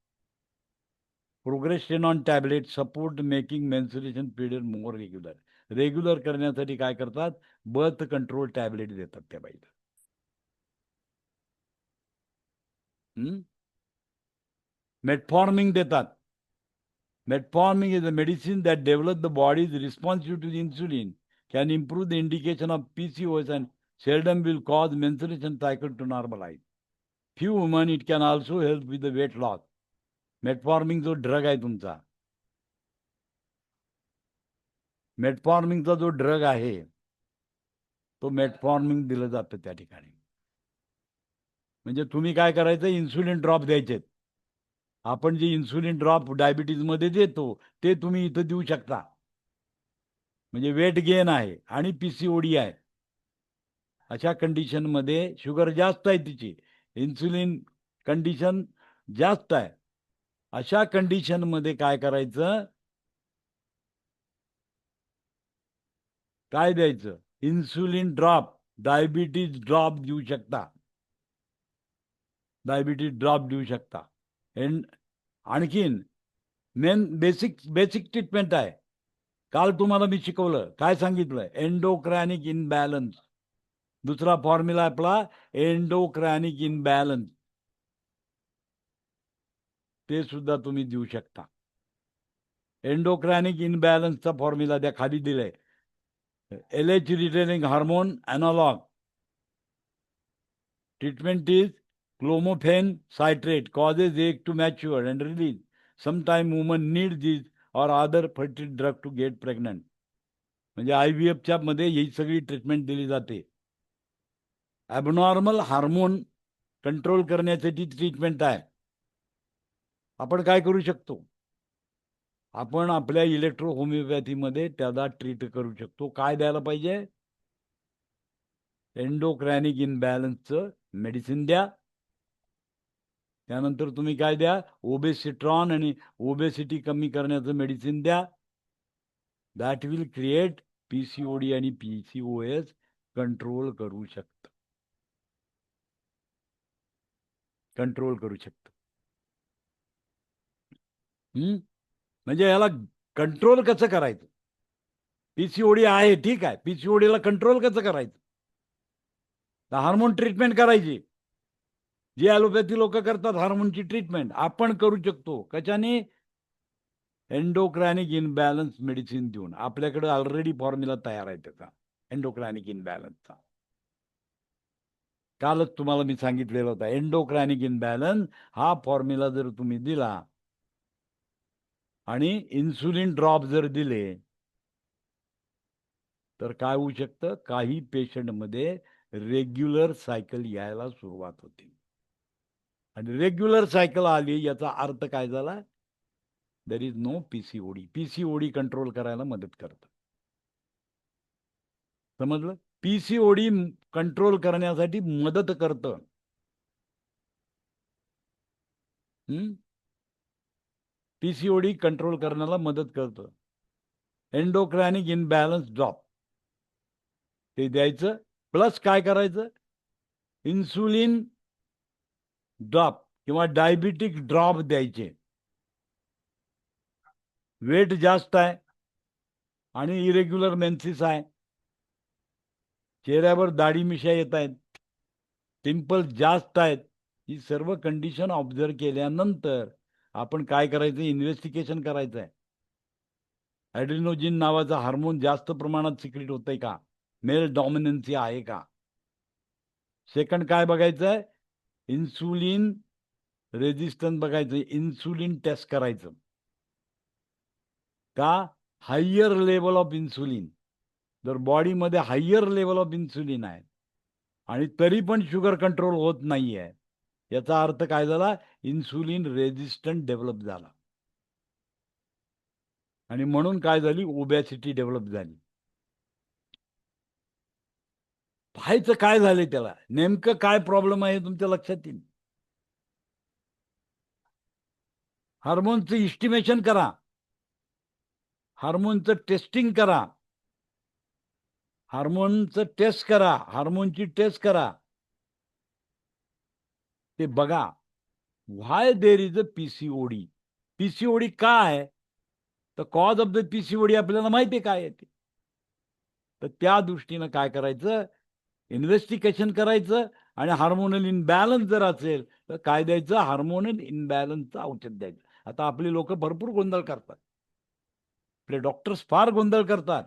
progesterone tablet, support making menstruation period more regular करण्यासाठी काय करतात, बर्थ कंट्रोल टॅबलेट देतात त्या बाईला. मेटफॉर्मिंग देतात. Metformin is a medicine that develop the body's responsive to the insulin, can improve the indication of PCOS and seldom will cause menstruation cycle to normalize. Few women it can also help with the weight loss. मेटफॉर्मिंग जो drug आहे तुमचा, मेटफॉर्मिंगचा जो drug आहे तो मेटफॉर्मिंग दिलं जातं त्या ठिकाणी. म्हणजे तुम्ही काय करायचं, इन्सुलिन ड्रॉप द्यायचे. आपण जे इन्सुलिन ड्रॉप डायबिटीजमध्ये देतो ते तुम्ही इथं देऊ शकता. म्हणजे वेट गेन आहे आणि PCOD आहे, अशा कंडिशनमध्ये शुगर जास्त आहे, तिची इन्सुलिन कंडिशन जास्त आहे, अशा कंडिशनमध्ये काय करायचं, काय द्यायचं, इन्सुलिन ड्रॉप, डायबिटीज ड्रॉप देऊ शकता, डायबिटीज ड्रॉप देऊ शकता. आणखीन बेसिक ट्रीटमेंट आहे. काल तुम्हाला मी शिकवलं, काय सांगितलं, एंडोक्रॅनिक इनबॅलन्स. दुसरा फॉर्म्युला आपला एंडोक्रॅनिक इनबॅलन्स, ते सुद्धा तुम्ही देऊ शकता. एंडोक्रॅनिक इनबॅलन्सचा फॉर्म्युला द्या, खाली दिलाय. LH retaining hormone analog treatment is clomiphene citrate, causes egg to mature and release. Sometimes women need this or other fertility drug to get pregnant. म्हणजे IVFच्या मध्ये ही सगळी ट्रीटमेंट दिली जाते. ॲबनॉर्मल हार्मोन कंट्रोल करण्यासाठी ट्रीटमेंट आहे. आपण काय करू शकतो, आपण आपल्या इलेक्ट्रो होमिओपॅथीमध्ये त्याला ट्रीट करू शकतो. काय द्यायला पाहिजे, एंडोक्रॅनिक इनबॅलन्सचं मेडिसिन द्या. त्यानंतर तुम्ही काय द्या, ओबेसिट्रॉन आणि ओबेसिटी कमी करण्याचं मेडिसिन द्या. दॅट विल क्रिएट PCOD आणि PCOS कंट्रोल करू शकतं, कंट्रोल करू शकतं. म्हणजे याला कंट्रोल कसं करायचं, PCOD आहे ठीक आहे, PCODला कंट्रोल कसं करायचं, तर हार्मोन ट्रीटमेंट करायची. जी ॲलोपॅथी लोक करतात हार्मोनची ट्रीटमेंट आपण करू शकतो. कशाने, एंडोक्रॅनिक इनबॅलन्स मेडिसिन देऊन. आपल्याकडे ऑलरेडी फॉर्म्युला तयार आहे त्याचा, एंडोक्रॅनिक इनबॅलन्सचा. कालच तुम्हाला मी सांगितलेला होता. एंडोक्रॅनिक इनबॅलन्स हा फॉर्म्युला जर तुम्ही दिला आणि इन्सुलिन ड्रॉप जर दिले तर काय होऊ शकतं, काही पेशंटमध्ये रेग्युलर सायकल यायला सुरुवात होते. आणि रेग्युलर सायकल आली याचा अर्थ काय झाला, there is no PCOD. PCOD control करायला मदत करतं. समजलं, PCOD कंट्रोल करण्यासाठी मदत करतं. PCOD कंट्रोल करण्याला मदत करतं. एंडोक्रॅनिक इनबॅलन्स ड्रॉप ते द्यायचं, प्लस काय करायचं, इन्सुलिन ड्रॉप किंवा डायबिटिक ड्रॉप द्यायचे. वेट जास्त आहे आणि इरेग्युलर मेन्सिस आहे, चेहऱ्यावर दाढी मिशा येत आहेत, पिंपल्स जास्त आहेत, ही सर्व कंडिशन ऑब्झर्व केल्यानंतर आपण काय करायचं, इन्व्हेस्टिगेशन करायचं आहे. ॲड्रिनोजिन नावाचा हार्मोन जास्त प्रमाणात सिक्रेट होतंय का, मेल डॉमिनन्सी आहे का. सेकंड काय बघायचं आहे, इन्सुलिन रेजिस्टन्स बघायचं, इन्सुलिन टेस्ट करायचं का, हायर लेवल ऑफ इन्सुलिन. जर बॉडीमध्ये हायर लेवल ऑफ इन्सुलिन आहे आणि तरी पण शुगर कंट्रोल होत नाही आहे, याचा अर्थ काय झाला, इन्सुलिन रेजिस्टंट डेव्हलप झाला आणि म्हणून काय झाली, ओबॅसिटी डेव्हलप झाली. पाहायचं काय झालंय त्याला, नेमकं काय प्रॉब्लेम आहे तुमच्या लक्षात येईल. हार्मोनचं इस्टिमेशन करा, हार्मोनचं टेस्टिंग करा, हार्मोनचं टेस्ट करा, हार्मोनची टेस्ट करा, ते बघा. Why there is a PCOD. PCOD काय आहे, तर कॉज ऑफ द पीसीओडी आपल्याला माहिती आहे काय आहे ते. तर त्या दृष्टीनं काय करायचं, इन्व्हेस्टिगेशन करायचं आणि हार्मोनल इनबॅलन्स जर असेल तर काय द्यायचं, हार्मोनल इनबॅलन्सचं औषध द्यायचं. आता आपली लोक भरपूर गोंधळ करतात, आपले डॉक्टर्स फार गोंधळ करतात.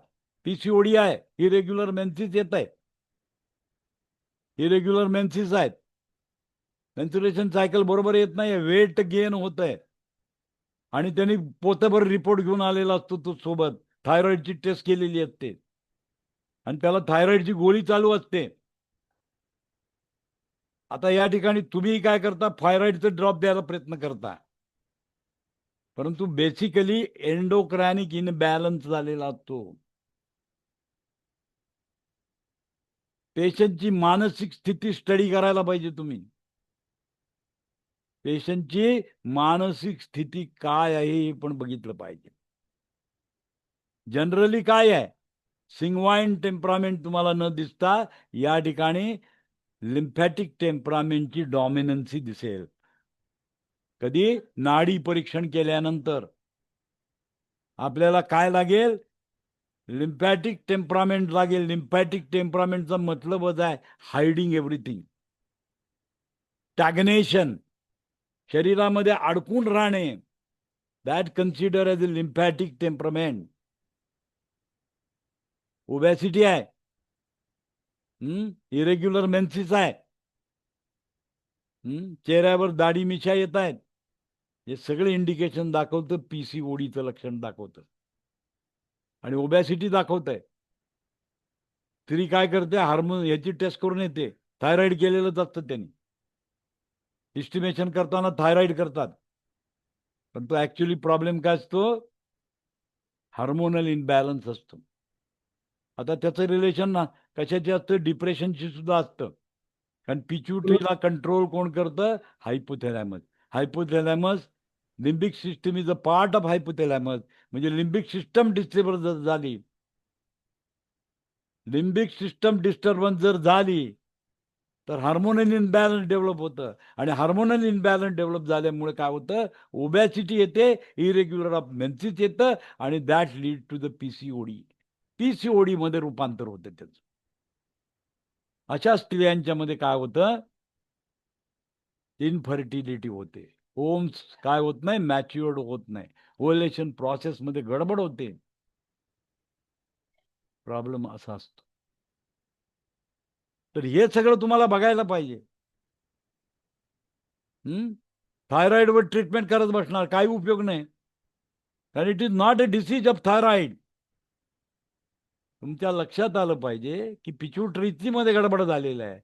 पीसीओडी आहे, इरेग्युलर मेन्सिस येत आहे, इरेग्युलर मेन्सिस आहेत, मेन्स्युरेशन सायकल बरोबर येत नाही, वेट गेन होत आहे आणि त्यांनी पोतभर रिपोर्ट घेऊन आलेला असतो तो सोबत, थायरॉइडची टेस्ट केलेली असते आणि त्याला थायरॉइडची गोळी चालू असते. आता या ठिकाणी तुम्ही काय करता, थायरॉइडचं ड्रॉप द्यायला प्रयत्न करता, परंतु बेसिकली एंडोक्रॅनिक इनबॅलन्स झालेला असतो. पेशंटची मानसिक स्थिती स्टडी करायला पाहिजे तुम्ही. पेशंटची मानसिक स्थिती काय आहे हे पण बघितलं पाहिजे. जनरली काय आहे, सिंग्वाइन टेम्परामेंट तुम्हाला न दिसता या ठिकाणी लिम्फॅटिक टेम्परामेंटची डॉमिनन्सी दिसेल. कधी, नाडी परीक्षण केल्यानंतर आपल्याला काय लागेल, लिम्फॅटिक टेम्परामेंट लागेल. लिम्फॅटिक टेम्परामेंटचा मतलबच आहे हायडिंग एव्हरीथिंग, स्टॅग्नेशन, शरीरामध्ये अडकून राहणे, that consider as a lymphatic temperament. Obesity आहे, इरेग्युलर मेन्सिस आहे, चेहऱ्यावर दाढी मिशा येत आहेत, हे सगळे इंडिकेशन दाखवतं पीसीओडीचं लक्षण दाखवतं आणि ओबॅसिटी दाखवत आहे. स्त्री काय करते, हार्मोन याची टेस्ट करून येते, थायरॉइड केलेलंच असतं त्यांनी, इस्टिमेशन करताना थायरॉइड करतात, पण तो ऍक्च्युली प्रॉब्लेम काय असतो, हार्मोनल इनबॅलन्स असतो. आता त्याचं रिलेशन ना कशाचे असतं, डिप्रेशनशी सुद्धा असतं. कारण पिच्युटरीला कंट्रोल कोण करतं, hypothalamus. Hypothalamus, limbic system is a part of hypothalamus. म्हणजे लिम्बिक सिस्टम डिस्टर्ब जर झाली, लिम्बिक सिस्टम डिस्टर्बन्स जर झाली तर हार्मोनल इनबॅलन्स डेव्हलप होतं आणि हार्मोनल इनबॅलन्स डेव्हलप झाल्यामुळे काय होतं, ओबॅसिटी येते, इरेग्युलर ऑफ मेन्सिस येतं आणि that lead to the PCOD. PCOD मध्ये रूपांतर होतं त्याचं. अशा स्त्रियांच्या मध्ये काय होतं, इनफर्टिलिटी होते, ओम्स काय होत नाही, मॅच्युअर्ड होत नाही, ओव्युलेशन प्रोसेस मध्ये गडबड होते. प्रॉब्लेम असा असतो. तर हे सगळं तुम्हाला बघायला पाहिजे. थायरॉइडवर ट्रीटमेंट करत बसणार काही उपयोग नाही, कारण it is not a disease of thyroid. तुमच्या लक्षात आलं पाहिजे की पिच्युटरी मध्ये गडबड झालेलं आहे,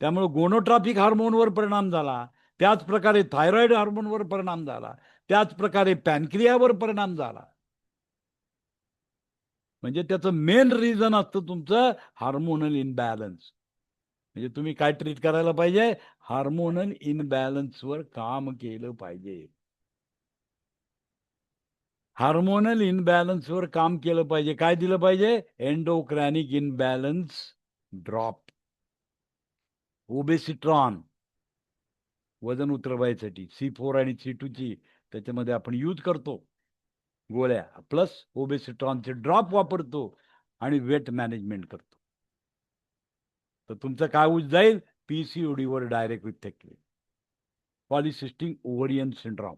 त्यामुळे गोनोट्रॉपिक हार्मोनवर परिणाम झाला, त्याच प्रकारे थायरॉइड हार्मोनवर परिणाम झाला, त्याच प्रकारे पॅनक्रियावर परिणाम झाला. म्हणजे त्याचं मेन रिझन असतं तुमचं हार्मोनल इनबॅलन्स. म्हणजे तुम्ही काय ट्रीट करायला पाहिजे, हार्मोनल इनबॅलन्सवर काम केलं पाहिजे. हार्मोनल इनबॅलन्सवर काम केलं पाहिजे. काय दिलं पाहिजे, एंडोक्रॅनिक इनबॅलन्स ड्रॉप, ओबेसिट्रॉन, वजन उतरवायसाठी C4 आणि C2 त्याच्यामध्ये आपण यूज करतो गोळ्या, प्लस ओबेसिट्रॉनचे ड्रॉप वापरतो आणि वेट मॅनेजमेंट करतो. तर तुमचं काय होत जाईल, पीसीओडीवर direct effect, polycystic ovarian syndrome.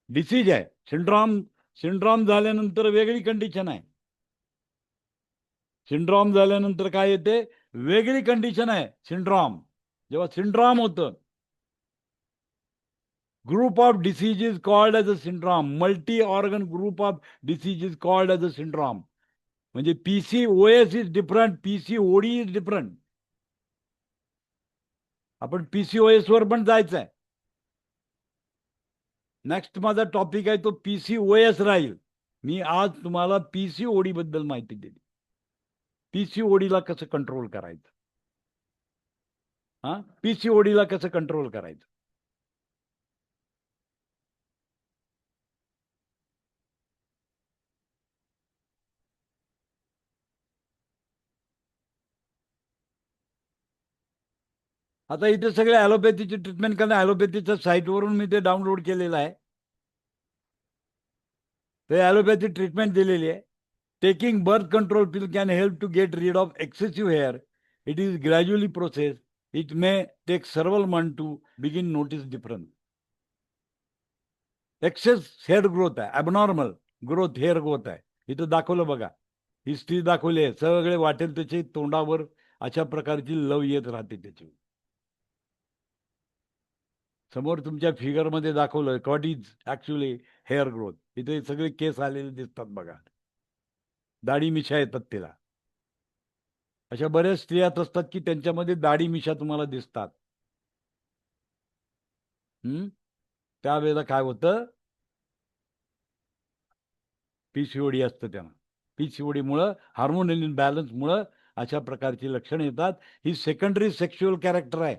Disease आहे. सिंड्रॉम झाल्यानंतर वेगळी कंडिशन आहे. सिंड्रॉम झाल्यानंतर काय येते, वेगळी कंडिशन आहे. सिंड्रॉम जेव्हा सिंड्रॉम होतं, group of disease is called as a syndrome. Multi organ group of disease is called as a syndrome. म्हणजे PCOS is different, PCOD is different. आपण PCOS वर पण जायचं आहे. नेक्स्ट माझा टॉपिक आहे तो PCOS राहील. मी आज तुम्हाला PCOD बद्दल माहिती दिली. PCOD ला कसं कंट्रोल करायचं, PCOD ला कसं कंट्रोल करायचं. आता इथे सगळे ॲलोपॅथीची ट्रीटमेंट करणं, ॲलोपॅथीच्या साईटवरून मी ते डाउनलोड केलेलं आहे. ते ॲलोपॅथी ट्रीटमेंट दिलेली आहे. Taking birth control pill can help to get rid of excessive hair. It is gradually process. It may take several months to begin notice difference. Excess hair growth आहे, abnormal growth, hair growth आहे. इथं दाखवलं बघा, history दाखवली आहे. सगळे वाटेल त्याचे तोंडावर अशा प्रकारची लव येत राहते त्याची. समोर तुमच्या फिगरमध्ये दाखवलं what is actually hair growth. इथे सगळे केस आलेले दिसतात बघा, दाढी मिशा येतात तिला. अशा बऱ्याच स्त्रिया असतात की त्यांच्यामध्ये दाढी मिशा तुम्हाला दिसतात. त्यावेळेला काय होतं, PCOD असतं त्यांना. PCOD मुळे, हार्मोनल इनबॅलन्समुळं अशा प्रकारची लक्षणं येतात. ही सेकंडरी सेक्शुअल कॅरेक्टर आहे.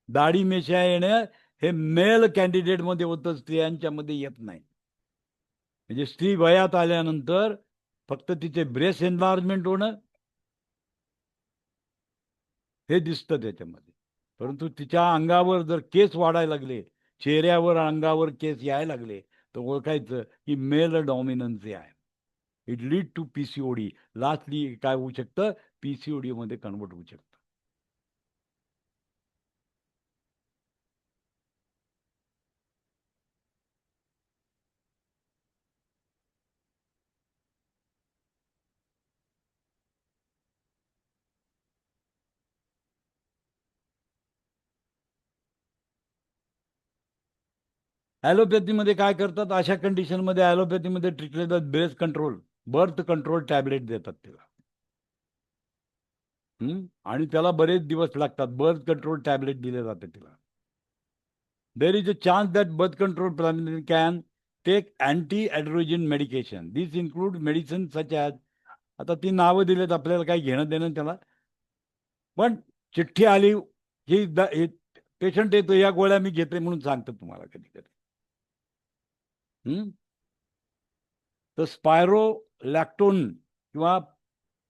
दाढी मिशा येणं हे मेल कॅन्डिडेट मध्ये होतं, स्त्रियांच्या मध्ये येत नाही. म्हणजे स्त्री वयात आल्यानंतर फक्त तिचे ब्रेस्ट एन्लार्जमेंट होणं हे दिसतं त्याच्यामध्ये. परंतु तिच्या अंगावर जर केस वाढायला लागले, चेहऱ्यावर अंगावर केस यायला लागले, तर ओळखायचं की मेल डॉमिनन्सी आहे. It lead to PCOD. Lastly काय होऊ शकतं, PCOD मध्ये कन्वर्ट होऊ शकतं. ॲलोपॅथीमध्ये काय करतात, अशा कंडिशनमध्ये ॲलोपॅथीमध्ये ट्रीटले जातात breast control, birth control tablet देतात तिला. आणि त्याला बरेच दिवस लागतात. बर्थ कंट्रोल टॅबलेट दिले जाते तिला. There is a chance that birth control plan can take anti-androgen medication. This include medicine such as, आता ती नावं दिलेत, आपल्याला काही घेणं देणं त्याला. पण चिठ्ठी आली की पेशंट येतो, या गोळ्या मी घेते म्हणून सांगतो तुम्हाला कधी कधी. तर स्पायरोलॅक्टोन किंवा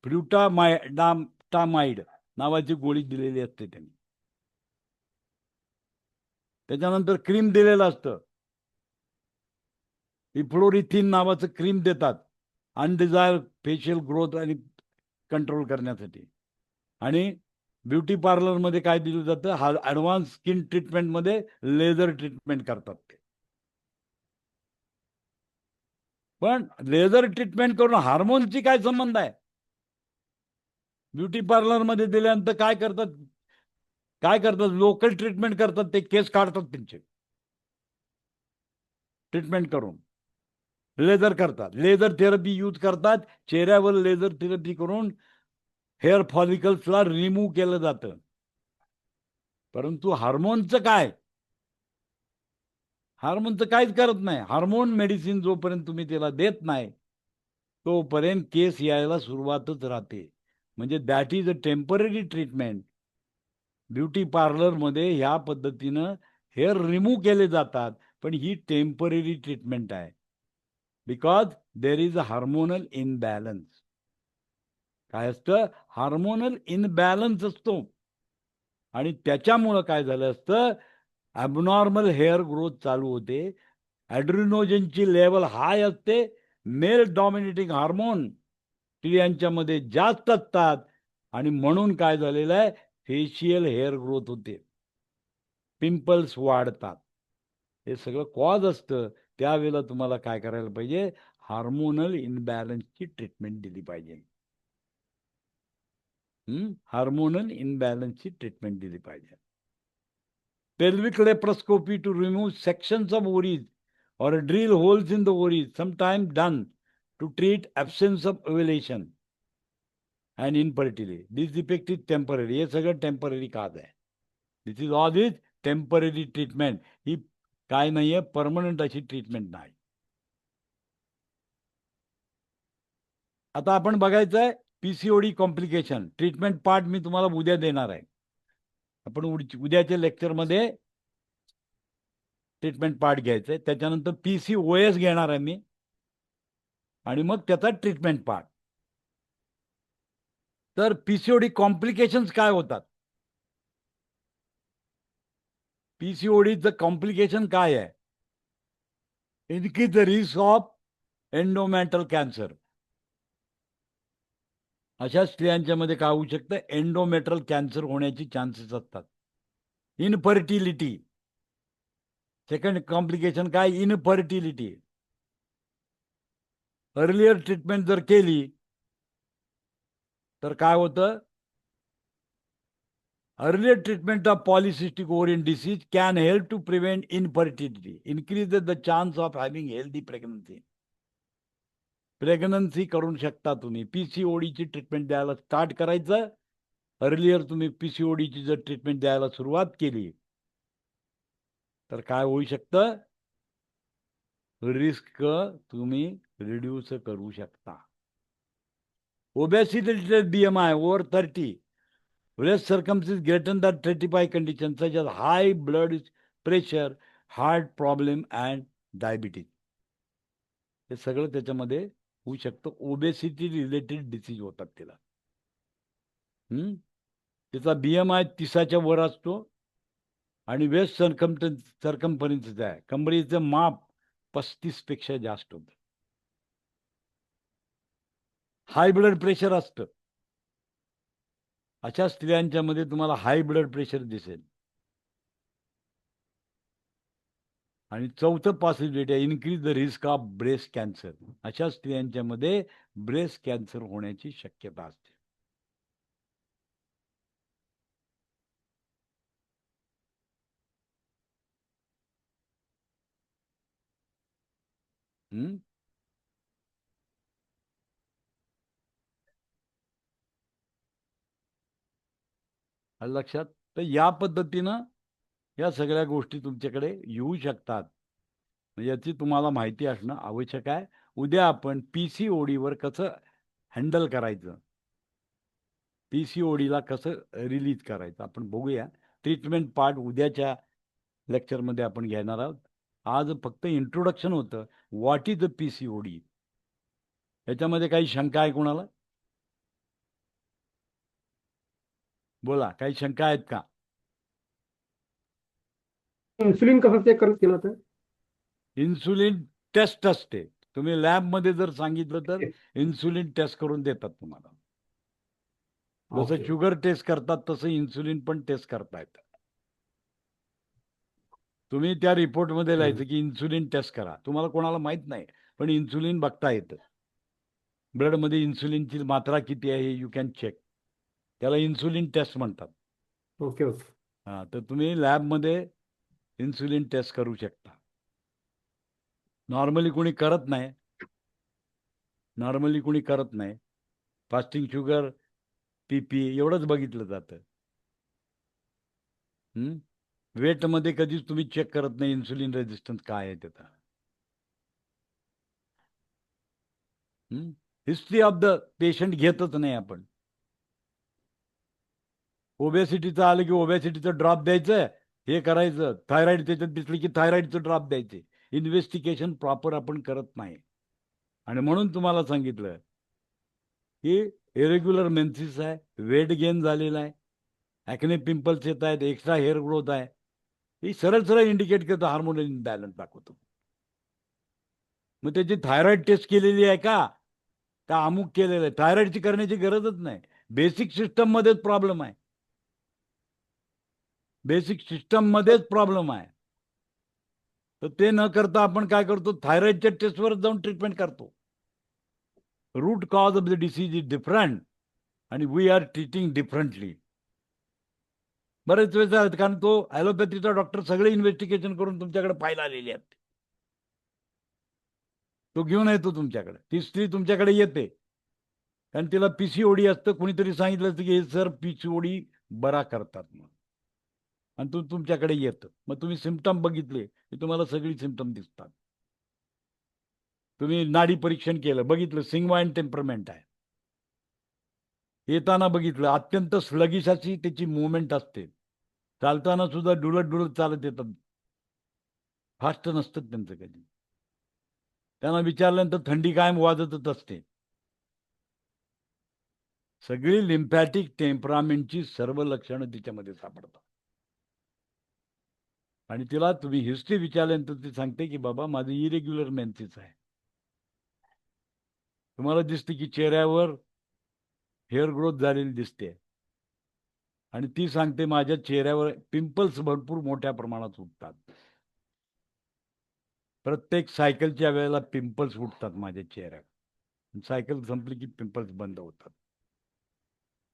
फ्ल्युटामाइड नावाची गोळी दिलेली असते त्यांनी. त्याच्यानंतर क्रीम दिलेलं असतं, इफ्लोरिथिन नावाचं क्रीम देतात अनडिझायर फेशियल ग्रोथ आणि कंट्रोल करण्यासाठी. आणि ब्युटी पार्लरमध्ये काय दिलं जातं, हा ॲडव्हान्स स्किन ट्रीटमेंटमध्ये लेझर ट्रीटमेंट करतात ते. पण लेझर ट्रीटमेंट करून हार्मोनची काय संबंध आहे. ब्युटी पार्लरमध्ये दिल्यानंतर काय करतात, लोकल ट्रीटमेंट करतात, ते केस काढतात त्यांचे ट्रीटमेंट करून. लेझर करतात, लेझर थेरपी यूज करतात. चेहऱ्यावर लेझर थेरपी करून हेअर फॉलिकल्सला रिमूव्ह केलं जातं. परंतु हार्मोनचं काय, हार्मोनचं काहीच करत नाही. हार्मोन मेडिसिन जोपर्यंत तुम्ही त्याला देत नाही तोपर्यंत केस यायला सुरुवातच राहते. म्हणजे that is a temporary treatment. Beauty पार्लरमध्ये ह्या पद्धतीनं हेअर रिमूव्ह केले जातात, पण ही टेम्पररी ट्रीटमेंट आहे. Because there is a hormonal imbalance. काय असतं, हार्मोनल इनबॅलन्स असतो. आणि त्याच्यामुळं काय झालं असतं, ॲबनॉर्मल हेअर ग्रोथ चालू होते. ॲड्रिनोजनची लेवल हाय असते. मेल डॉमिनेटिंग हार्मोन स्त्रियांच्यामध्ये जास्त असतात. आणि म्हणून काय झालेलं आहे, फेशियल हेअर ग्रोथ होते, पिंपल्स वाढतात. हे सगळं कॉज असतं त्यावेळेला तुम्हाला काय करायला पाहिजे, हार्मोनल इनबॅलन्सची ट्रीटमेंट दिली पाहिजे. हार्मोनल इनबॅलन्सची ट्रीटमेंट दिली पाहिजे. Pelvic laparoscopy to remove sections of ovaries or drill holes in the ovaries, sometimes done to treat absence of ovulation and infertility. This defect is temporary. हे सगळं टेम्पररी काज आहे. This is all is temporary treatment. ही काय नाहीये, permanent अशी treatment नाही. आता आपण बघायचं आहे पीसीओडी कॉम्प्लिकेशन. ट्रीटमेंट पार्ट मी तुम्हाला उद्या देणार आहे. आपण उद्याच्या लेक्चरमध्ये ट्रीटमेंट पार्ट घ्यायचंय. त्याच्यानंतर PCOS घेणार आहे मी, आणि मग त्याचा ट्रीटमेंट पार्ट. तर पीसीओडी कॉम्प्लिकेशन्स काय होतात? पीसीओडीचं कॉम्प्लिकेशन काय आहे? Increase the risk of endometrial cancer. अशा स्त्रियांच्या मध्ये काय होऊ शकतं, एंडोमेट्रियल कॅन्सर होण्याची चान्सेस असतात. इनफर्टिलिटी. सेकंड कॉम्प्लिकेशन काय, इनफर्टिलिटी. अर्लियर ट्रीटमेंट जर केली तर काय होतं, earlier treatment of polycystic ovarian disease can help to prevent infertility, increase the chance of having healthy pregnancy. Pregnancy करू शकता तुम्ही. पीसीओडीची ट्रीटमेंट द्यायला स्टार्ट करायचं. अर्लियर तुम्ही पीसीओडीची जर ट्रीटमेंट द्यायला सुरुवात केली तर काय होऊ शकतं, रिस्क तुम्ही रिड्यूस करू शकता. Obesity BMI over 30, breast circumference greater than 35 condition such as high blood pressure, heart problem and diabetes. हे सगळं त्याच्यामध्ये होऊ शकतं. ओबेसिटी रिलेटेड डिसीज होतात तिला. तिचा BMI 30च्या वर असतो आणि वेस्ट सर्कम्फरन्स आहे, कमरेचं माप 35 पेक्षा जास्त होतं. हाय ब्लड प्रेशर असतं. अशा स्त्रियांच्या मध्ये तुम्हाला हाय ब्लड प्रेशर दिसेल. आणि चौथं पॉसिबिलिटी आहे, increase the risk of breast cancer. अशा स्त्रियांच्या मध्ये ब्रेस्ट कॅन्सर होण्याची शक्यता असते. लक्षात. तर या पद्धतीनं या सगळ्या गोष्टी तुमच्याकडे येऊ शकतात. याची तुम्हाला माहिती असणं आवश्यक आहे. उद्या आपण पीसीओडीवर कसं हँडल करायचं, पीसीओडीला कसं रिलीज करायचं आपण बघूया. ट्रीटमेंट पार्ट उद्याच्या लेक्चरमध्ये आपण घेणार आहोत. आज फक्त इंट्रोडक्शन होतं, व्हॉट इज द पीसीओडी. याच्यामध्ये काही शंका आहे कोणाला? बोला, काही शंका आहेत का? इन्सुलिन कसं चेक केलं होतं? इन्सुलिन टेस्ट असते. तुम्ही लॅबमध्ये जर सांगितलं तर इन्सुलिन टेस्ट करून देतात तुम्हाला. जसं शुगर टेस्ट करतात तसं इन्सुलिन पण टेस्ट करता येतं. तुम्ही त्या रिपोर्टमध्ये लिहायचं की इन्सुलिन टेस्ट करा. तुम्हाला कोणाला माहित नाही, पण इन्सुलिन बघता येतं. ब्लडमध्ये इन्सुलिनची मात्रा किती आहे यू कॅन चेक. त्याला इन्सुलिन टेस्ट म्हणतात. Okay okay. हां, तर तुम्ही लॅबमध्ये इन्सुलिन टेस्ट करू शकता. नॉर्मली कोणी करत नाही. फास्टिंग शुगर, PP एवढंच बघितलं जातं. वेटमध्ये कधीच तुम्ही चेक करत नाही इन्सुलिन रेजिस्टन्स काय आहे त्याचा. हिस्ट्री ऑफ द पेशंट घेतच नाही आपण. ओबेसिटीचं आलं की ओबेसिटीचं ड्रॉप द्यायचं, हे करायचं. थायरॉइड त्याच्यात दिसलं की थायरॉइडचं ड्रॉप द्यायचे. इन्व्हेस्टिगेशन प्रॉपर आपण करत नाही. आणि म्हणून तुम्हाला सांगितलं की इरेग्युलर मेन्सिस आहे, वेट गेन झालेला आहे, ॲक्ने पिंपल्स येत आहेत, एक्स्ट्रा हेअर ग्रोथ आहे. ही सरळ सरळ इंडिकेट करतं हार्मोनल इनबॅलन्स दाखवतो. मग त्याची थायरॉइड टेस्ट केलेली आहे का अमुक केलेलं आहे? थायरॉइडची करण्याची गरजच नाही. बेसिक सिस्टममध्येच प्रॉब्लेम आहे. बेसिक सिस्टममध्येच प्रॉब्लेम आहे. तर ते न करता आपण काय करतो, थायरॉइडच्या टेस्टवर जाऊन ट्रीटमेंट करतो. Root cause of the disease is different आणि वी आर ट्रीटिंग डिफरंटली. बरेच वेळेस आहेत, कारण तो ॲलोपॅथीचा डॉक्टर सगळे इन्व्हेस्टिगेशन करून तुमच्याकडे पाहायला आलेले आहेत. तो घेऊन येतो तुमच्याकडे, ती स्त्री तुमच्याकडे येते कारण तिला पीसीओडी असतं. कुणीतरी सांगितलं असतं की हे सर पीसीओडी बरा करतात म्हणून, आणि तुमच्याकडे येतं. मग तुम्ही सिम्पटम बघितले की तुम्हाला सगळी सिम्पटम दिसतात. तुम्ही नाडी परीक्षण केलं, बघितलं सिंगवाइन टेम्परमेंट आहे. येताना बघितलं अत्यंत स्लगिश अशी त्याची मुवमेंट असते. चालताना सुद्धा डुलत डुलत चालत येतात, फास्ट नसतं त्यांचं कधी. त्यांना विचारल्यानंतर थंडी कायम वाजतच असते. सगळी लिम्फॅटिक टेम्परामेंटची सर्व लक्षणं तिच्यामध्ये सापडतात. आणि तिला तुम्ही हिस्ट्री विचारल्यानंतर ती सांगते की बाबा माझं इरेग्युलर मेन्सेस आहे. तुम्हाला दिसते की चेहऱ्यावर हेअर ग्रोथ झालेली दिसते, आणि ती सांगते माझ्या चेहऱ्यावर पिंपल्स भरपूर मोठ्या प्रमाणात उठतात. प्रत्येक सायकलच्या वेळेला पिंपल्स उठतात माझ्या चेहऱ्यावर. सायकल संपली की पिंपल्स बंद होतात.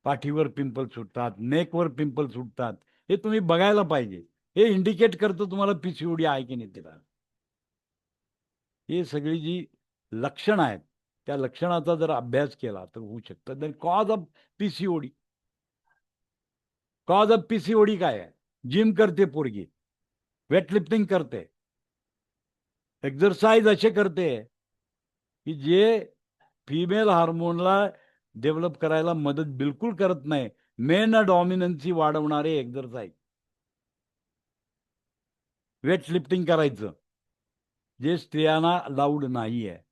पाठीवर पिंपल्स उठतात, नेकवर पिंपल्स उठतात. हे तुम्ही बघायला पाहिजे. हे इंडिकेट करतं तुम्हाला पीसीओडी आहे की नाही तिला. हे सगळी जी लक्षणं आहेत त्या लक्षणाचा जर अभ्यास केला तर होऊ शकतं. तर cause of PCOD, cause of PCOD काय आहे? जिम करते पोरगी, वेटलिफ्टिंग करते, एक्सरसाइज असे करते की जे फिमेल हार्मोनला डेव्हलप करायला मदत बिलकुल करत नाही. मेन डॉमिनन्सी वाढवणारे एक्सरसाइज, वेटलिफ्टिंग करायचं, जे स्त्रियांना लाऊड नाही आहे.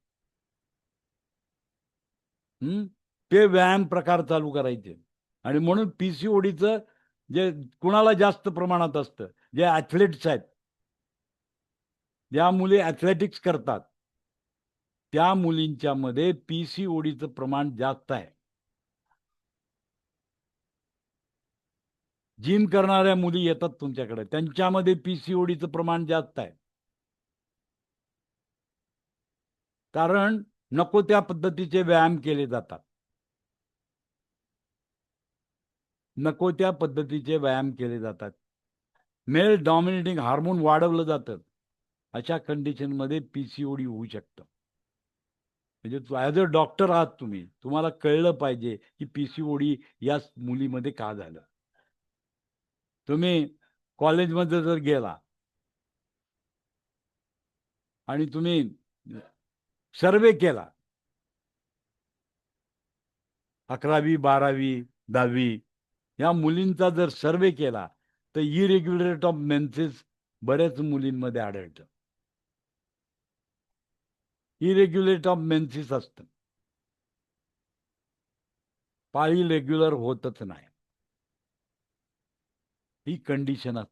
ते व्यायाम प्रकार चालू करायचे. आणि म्हणून पीसीओडीचं जे कुणाला जास्त प्रमाणात असतं, जे ॲथलीट्स आहेत, ज्या मुली ॲथलेटिक्स करतात त्या मुलींच्या मध्ये पीसीओडीचं प्रमाण जास्त आहे. जिम करणाऱ्या मुली येतात तुमच्याकडे, त्यांच्यामध्ये पीसीओडीचं प्रमाण जास्त आहे. कारण नको त्या पद्धतीचे व्यायाम केले जातात, नको त्या पद्धतीचे व्यायाम केले जातात. मेल डॉमिनेटिंग हार्मोन वाढवलं जातं. अशा कंडिशनमध्ये पीसीओडी होऊ शकतं. म्हणजे ॲज अ डॉक्टर आहात तुम्ही, तुम्हाला कळलं पाहिजे की पीसीओडी या मुलीमध्ये का झालं. तुम्ही कॉलेजमध्ये जर गेला आणि तुम्ही सर्वे केला, 11वी 12वी 10वी या मुलींचा जर सर्वे केला तर इरेग्युलरिटी ऑफ मेन्सेस बऱ्याच मुलींमध्ये आढळतं. इरेग्युलरिटी ऑफ मेन्सेस असतं, पाळी रेग्युलर होतच नाही, ही कंडिशन असते.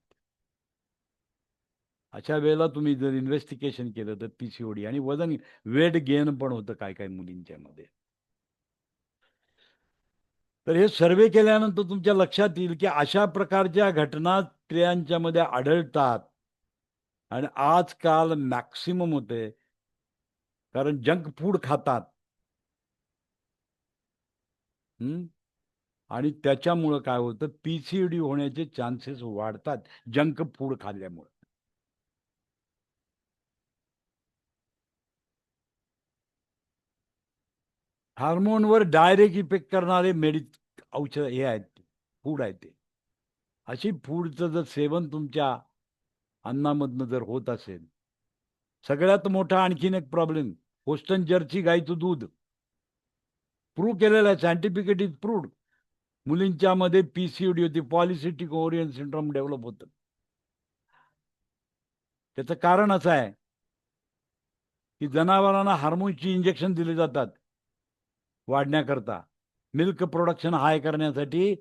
अशा वेळेला तुम्ही जर इन्व्हेस्टिगेशन केलं तर पीसीओडी आणि वजन वेट गेन पण होतं काय काय मुलींच्या मध्ये. तर हे सर्वे केल्यानंतर तुमच्या लक्षात येईल की अशा प्रकारच्या घटना स्त्रियांच्या मध्ये आढळतात. आणि आजकाल मॅक्सिमम होते कारण जंक फूड खातात. आणि त्याच्यामुळं काय होतं, पीसीओडी होण्याचे चान्सेस वाढतात जंक फूड खाल्ल्यामुळे. हार्मोनवर डायरेक्ट इफेक्ट करणारे औषध हे आहेत, फूड आहेत ते. अशी फूडचं जर सेवन तुमच्या अन्नामधनं जर होत असेल. सगळ्यात मोठा आणखीन एक प्रॉब्लेम, होस्टन जर्सी गाईचं दूध प्रूव्ह केलेलं आहे, सायंटिफिकली प्रूव्ड. मुलींच्या मध्ये पीसीओडी होती, पॉलिसिस्टिक ओव्हरियन सिंड्रोम डेव्हलप होतं. त्याचं कारण असं आहे की जनावरांना हार्मोनची इंजेक्शन दिले जातात वाढण्याकरता. मिल्क प्रोडक्शन हाय करण्यासाठी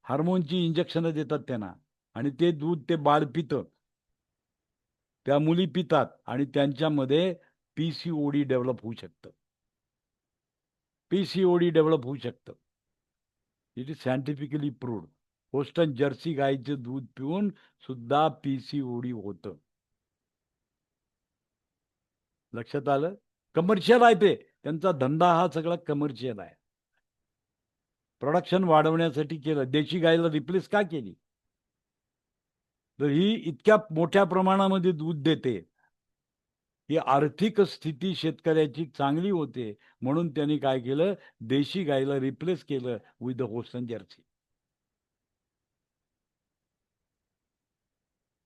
हार्मोनची इंजेक्शन देतात त्यांना, आणि ते दूध ते बाळ पितं, त्या मुली पितात, आणि त्यांच्यामध्ये पीसीओडी डेव्हलप होऊ शकतं. पीसीओडी डेव्हलप होऊ शकतं. It is scientifically proved. Holstein Jersey गाईचं दूध पिऊन सुद्धा पीसीओडी होतं. लक्षात आलं? कमर्शियल आहे ते. त्यांचा धंदा हा सगळा कमर्शियल आहे. प्रोडक्शन वाढवण्यासाठी केलं. देशी गायला रिप्लेस का केली? तर ही इतक्या मोठ्या प्रमाणामध्ये दूध देते, ही आर्थिक स्थिती शेतकऱ्याची चांगली होते, म्हणून त्यांनी काय केलं, देशी गायला रिप्लेस केलं विथ द होल्स्टाईन जर्सी.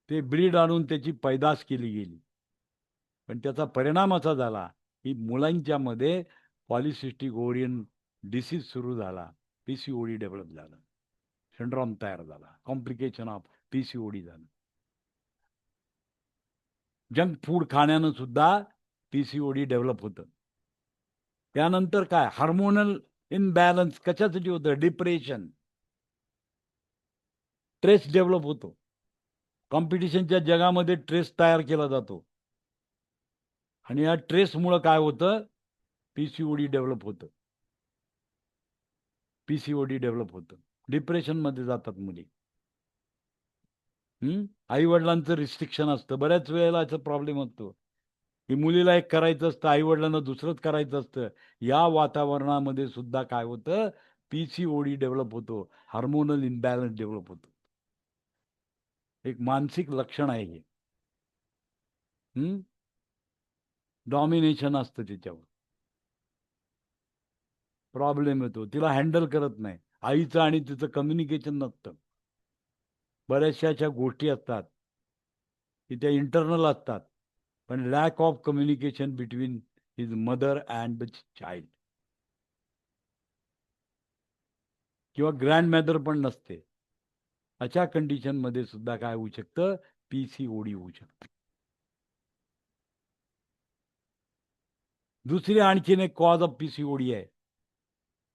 ते ब्रीड आणून त्याची पैदास केली गेली. पण त्याचा परिणाम असा झाला की मुलांच्या मध्ये पॉलिसिस्टिक ओव्हरियन डिसीज सुरू झाला, पीसीओडी डेव्हलप झालं, सिंड्रॉम तयार झाला, कॉम्प्लिकेशन ऑफ पीसीओडी झालं. जंक फूड खाण्यानं सुद्धा पीसीओडी डेव्हलप होतं. त्यानंतर काय, हार्मोनल इनबॅलन्स कशासाठी होतं, डिप्रेशन, स्ट्रेस डेव्हलप होतो. कॉम्पिटिशनच्या जगामध्ये स्ट्रेस तयार केला जातो आणि या स्ट्रेसमुळं काय होतं, पीसीओडी डेव्हलप होतं. पीसीओडी डेव्हलप होतं, डिप्रेशनमध्ये जातात मुली. आई वडिलांचं रिस्ट्रिक्शन असतं. बऱ्याच वेळेला याचा प्रॉब्लेम असतो की मुलीला एक करायचं असतं, आई वडिलांना दुसरंच करायचं असतं. या वातावरणामध्ये सुद्धा काय होतं, पीसीओडी डेव्हलप होतो, हार्मोनल इनबॅलन्स डेव्हलप होतो. एक मानसिक लक्षण आहे हे. डॉमिनेशन असतं त्याच्यावर, प्रॉब्लेम येतो, तिला हँडल करत नाही. आईचं आणि तिचं कम्युनिकेशन नसतं. बऱ्याचशा अशा गोष्टी असतात की त्या इंटरनल असतात, पण lack of communication between his mother and the child, किंवा ग्रँडमदर पण नसते. अशा कंडिशनमध्ये सुद्धा काय होऊ शकतं, पीसीओडी होऊ शकतं. दुसरी आणखीन एक कॉज ऑफ पीसीओडी आहे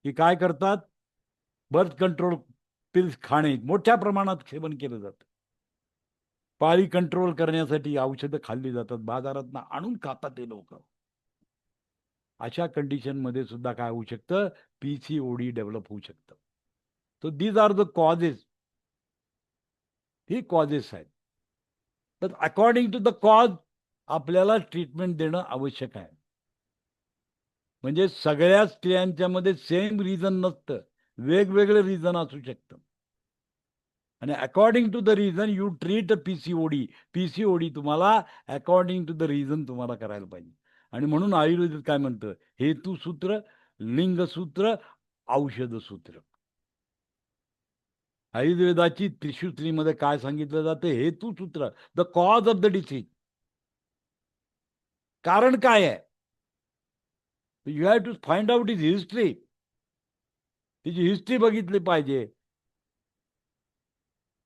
की काय करतात, बर्थ कंट्रोल पिल्स खाणे मोठ्या प्रमाणात सेवन केलं जातं. पाळी कंट्रोल करण्यासाठी औषधं खाल्ली जातात, बाजारात आणून खातात ते लोक. अशा कंडिशनमध्ये सुद्धा काय होऊ शकतं, पीसीओडी डेव्हलप होऊ शकतं. So these are the causes. ही कॉजेस आहेत. तर अकॉर्डिंग टू द कॉज आपल्याला ट्रीटमेंट देणं आवश्यक आहे. म्हणजे सगळ्या स्त्रियांच्या मध्ये सेम रिझन नसतं, वेगवेगळं रिझन असू शकतं. आणि according to the reason you treat PCOD. PCOD तुम्हाला अकॉर्डिंग टू द रिझन तुम्हाला करायला पाहिजे. आणि म्हणून आयुर्वेदात काय म्हणतं, हेतुसूत्र, लिंगसूत्र, औषधसूत्र. आयुर्वेदाची त्रिसूत्रीमध्ये काय सांगितलं जातं, हेतुसूत्र, the cause of the disease. कारण काय आहे, you have to find out his history. तिची हिस्ट्री बघितली पाहिजे.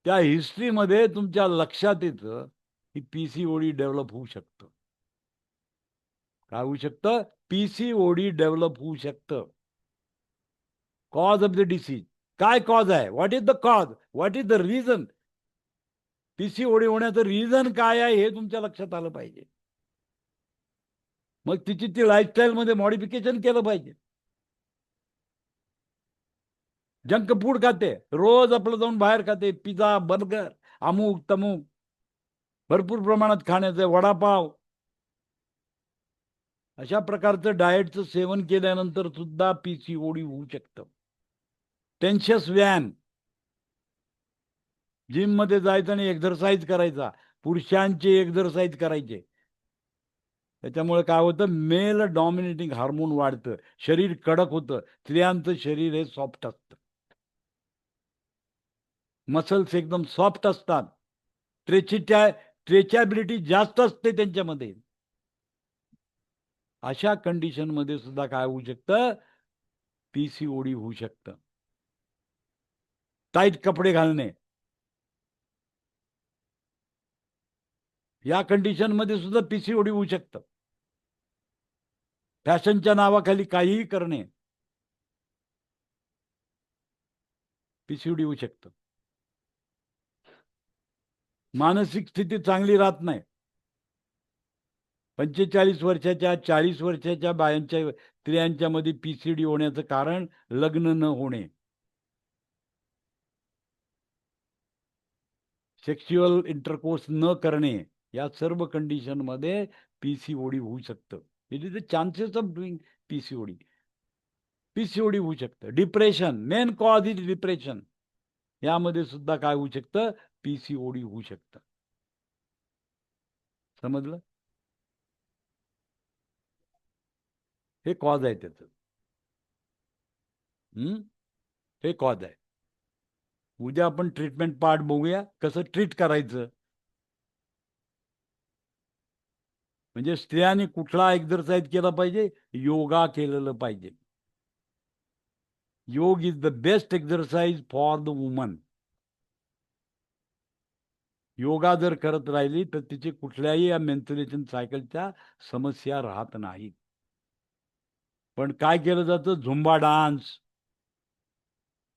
त्या हिस्ट्रीमध्ये तुमच्या लक्षात येतं की पीसीओडी डेव्हलप होऊ शकतं. काय होऊ शकतं, पीसीओडी डेव्हलप होऊ शकतं. कॉज ऑफ द डिसीज, काय कॉज आहे, what is the cause, what is the reason. PCOD होण्याचं रिझन काय आहे हे तुमच्या लक्षात आलं पाहिजे. मग तिची ती लाईफस्टाईलमध्ये मॉडिफिकेशन केलं पाहिजे. जंक फूड खाते, रोज आपलं जाऊन बाहेर खाते, पिझ्झा, बर्गर, अमुक तमुक भरपूर प्रमाणात खाण्याचं, वडापाव, अशा प्रकारचं डाएटचं सेवन केल्यानंतर सुद्धा पीसीओडी होऊ शकतं. टेन्शियस व्यायाम, जिम मध्ये जायचं आणि एक्सरसाइज करायचा, पुरुषांचे एक्सरसाइज करायचे. त्याच्यामुळे काय होतं, मेल डॉमिनेटिंग हार्मोन वाढतं, शरीर कडक होतं. स्त्रियांचं शरीर हे सॉफ्ट असतं, मसल्स एकदम सॉफ्ट असतात, स्ट्रेचॅबिलिटी जास्त असते त्यांच्यामध्ये. अशा कंडिशन मध्ये सुद्धा काय होऊ शकतं, पीसीओडी होऊ शकतं. टाईट कपडे घालणे, या कंडिशन मध्ये सुद्धा पीसीओडी होऊ शकतं. फॅशनच्या नावाखाली काहीही करणे, पीसीओडी होऊ शकतं. मानसिक स्थिती चांगली राहत नाही. 45 वर्षाच्या 40 वर्षाच्या बायांच्या, स्त्रियांच्या मध्ये पीसीओडी होण्याचं कारण लग्न न होणे, सेक्शुअल इंटरकोर्स न करणे, या सर्व कंडिशन मध्ये PCOD होऊ शकतं. It is the chances of doing PCOD. PCOD होऊ शकतं. Depression, main cause is depression. यामध्ये सुद्धा काय होऊ शकतं? PCOD होऊ शकतं. समजलं? हे कॉज आहे त्याचं. हे कॉज आहे. उद्या आपण ट्रीटमेंट पार्ट बघूया, कसं ट्रीट करायचं. म्हणजे स्त्रियांनी कुठला एक्सरसाइज केला पाहिजे? योगा केलेलं पाहिजे. योग is the best exercise for the woman. Yoga जर करत राहिली तर तिचे कुठल्याही या मेन्स्ट्रुएशन सायकलच्या समस्या राहत नाहीत. पण काय केलं जातं? झुंबा डान्स,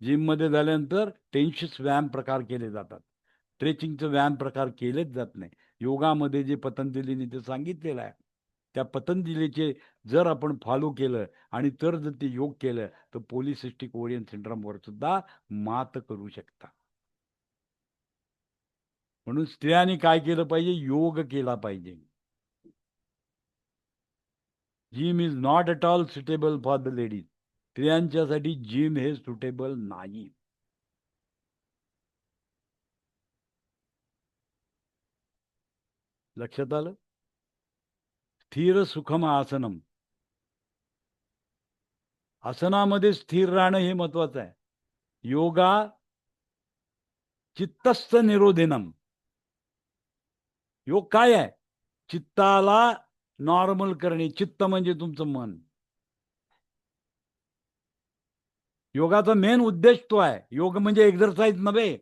जिममध्ये झाल्यानंतर टेन्शियस व्यायाम प्रकार केले जातात. स्ट्रेचिंगचे व्यायाम प्रकार केलेच जात नाही. योगामध्ये जे पतंजलीने ते सांगितलेलं आहे, त्या पतंजलीचे जर आपण फॉलो केलं आणि तर जर ते योग केलं तर पॉलिसिस्टिक ओव्हरियन सिंड्रोमवर सुद्धा मात करू शकता. म्हणून स्त्रियांनी काय केलं पाहिजे? योग केला पाहिजे. Gym is not at all suitable for the ladies. स्त्रियांच्यासाठी जिम हे सुटेबल नाही. लक्षात आलं? स्थिर सुखम आसनम. आसनामध्ये स्थिर राहणं हे महत्वाचं आहे. योगा चित्तस्थ निरोधनम. योग काय आहे? चित्ताला नॉर्मल करणे. चित्त म्हणजे तुमचं मन. योगाचा मेन उद्देश तो आहे. योग म्हणजे एक्सरसाइज नव्हे.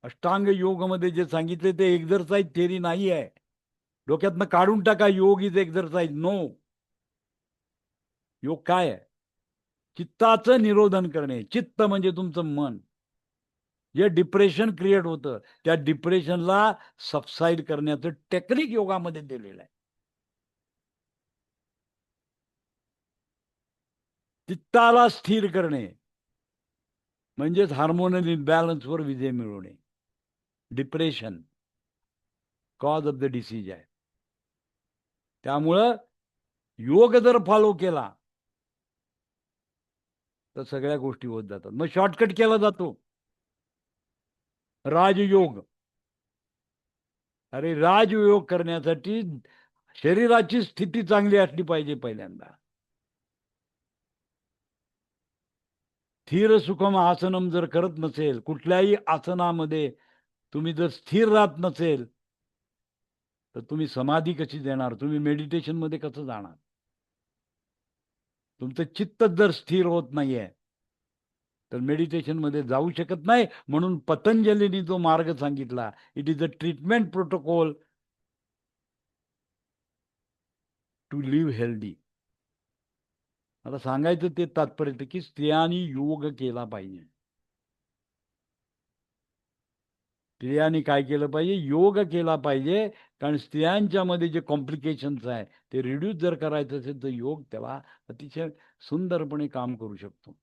अष्टांग योगमध्ये जे सांगितले ते एक्सरसाइज थेरी नाही आहे. डोक्यातनं काढून टाका योग इज एक्सरसाइज. नो. योग काय आहे? चित्ताचं निरोधन करणे. चित्त म्हणजे तुमचं मन. जे डिप्रेशन क्रिएट होतं त्या डिप्रेशनला सबसाइड करण्याचं टेक्निक योगामध्ये दिलेलं आहे. चित्ताला स्थिर करणे म्हणजेच हार्मोनल इम्बॅलन्सवर विजय मिळवणे. Depression cause of the disease आहे. त्यामुळं योग जर फॉलो केला तर सगळ्या गोष्टी होत जातात. मग शॉर्टकट केला जातो राजयोग. अरे राजयोग करण्यासाठी शरीराची स्थिती चांगली असली पाहिजे पहिल्यांदा. स्थिर सुखम आसनम जर करत नसेल, कुठल्याही आसनामध्ये तुम्ही जर स्थिर राहत नसेल तर तुम्ही समाधी कशी देणार? तुम्ही मेडिटेशन मध्ये कसं जाणार? तुमचं चित्त जर स्थिर होत नाहीये तर मेडिटेशन मध्ये जाऊ शकत नाही. म्हणून पतंजलीने जो मार्ग सांगितला, it is a treatment protocol to live healthy. आता सांगायचं ते तात्पर्य की स्त्रियांनी योग केला पाहिजे. स्त्रियांनी काय केलं पाहिजे? योग केला पाहिजे. कारण स्त्रियांच्या मध्ये जे कॉम्प्लिकेशन्स आहे ते रिड्यूस जर करायचं असेल तर योग त्याला अतिशय सुंदरपणे काम करू शकतो.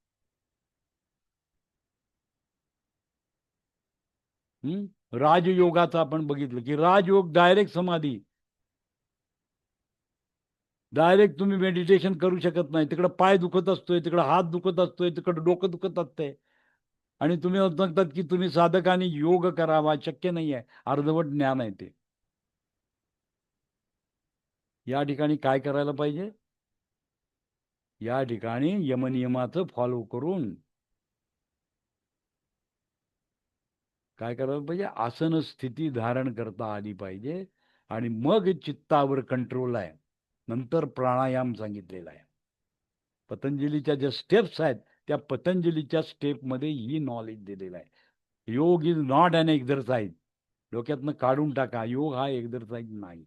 राजयोगाचं आपण बघितलं की राजयोग डायरेक्ट समाधी. डायरेक्ट तुम्ही मेडिटेशन करू शकत नाही. तिकडे पाय दुखत असतोय, तिकडे हात दुखत असतोय, तिकडे डोकं दुखत असतंय आणि तुम्ही सांगतात की तुम्ही साधकांनी योग करावा. शक्य नाही आहे. अर्धवट ज्ञान आहे ते. या ठिकाणी काय करायला पाहिजे? या ठिकाणी यमनियमाचं फॉलो करून काय करायला पाहिजे? आसन स्थिती धारण करता आली पाहिजे आणि मग चित्तावर कंट्रोल आहे. नंतर प्राणायाम सांगितलेला आहे. पतंजलीच्या ज्या स्टेप्स आहेत त्या पतंजलीच्या स्टेपमध्ये ही नॉलेज दिलेलं आहे. योग इज नॉट अन एक्सरसाइज. डोक्यातनं काढून टाका. योग हा एक्सरसाइज नाही.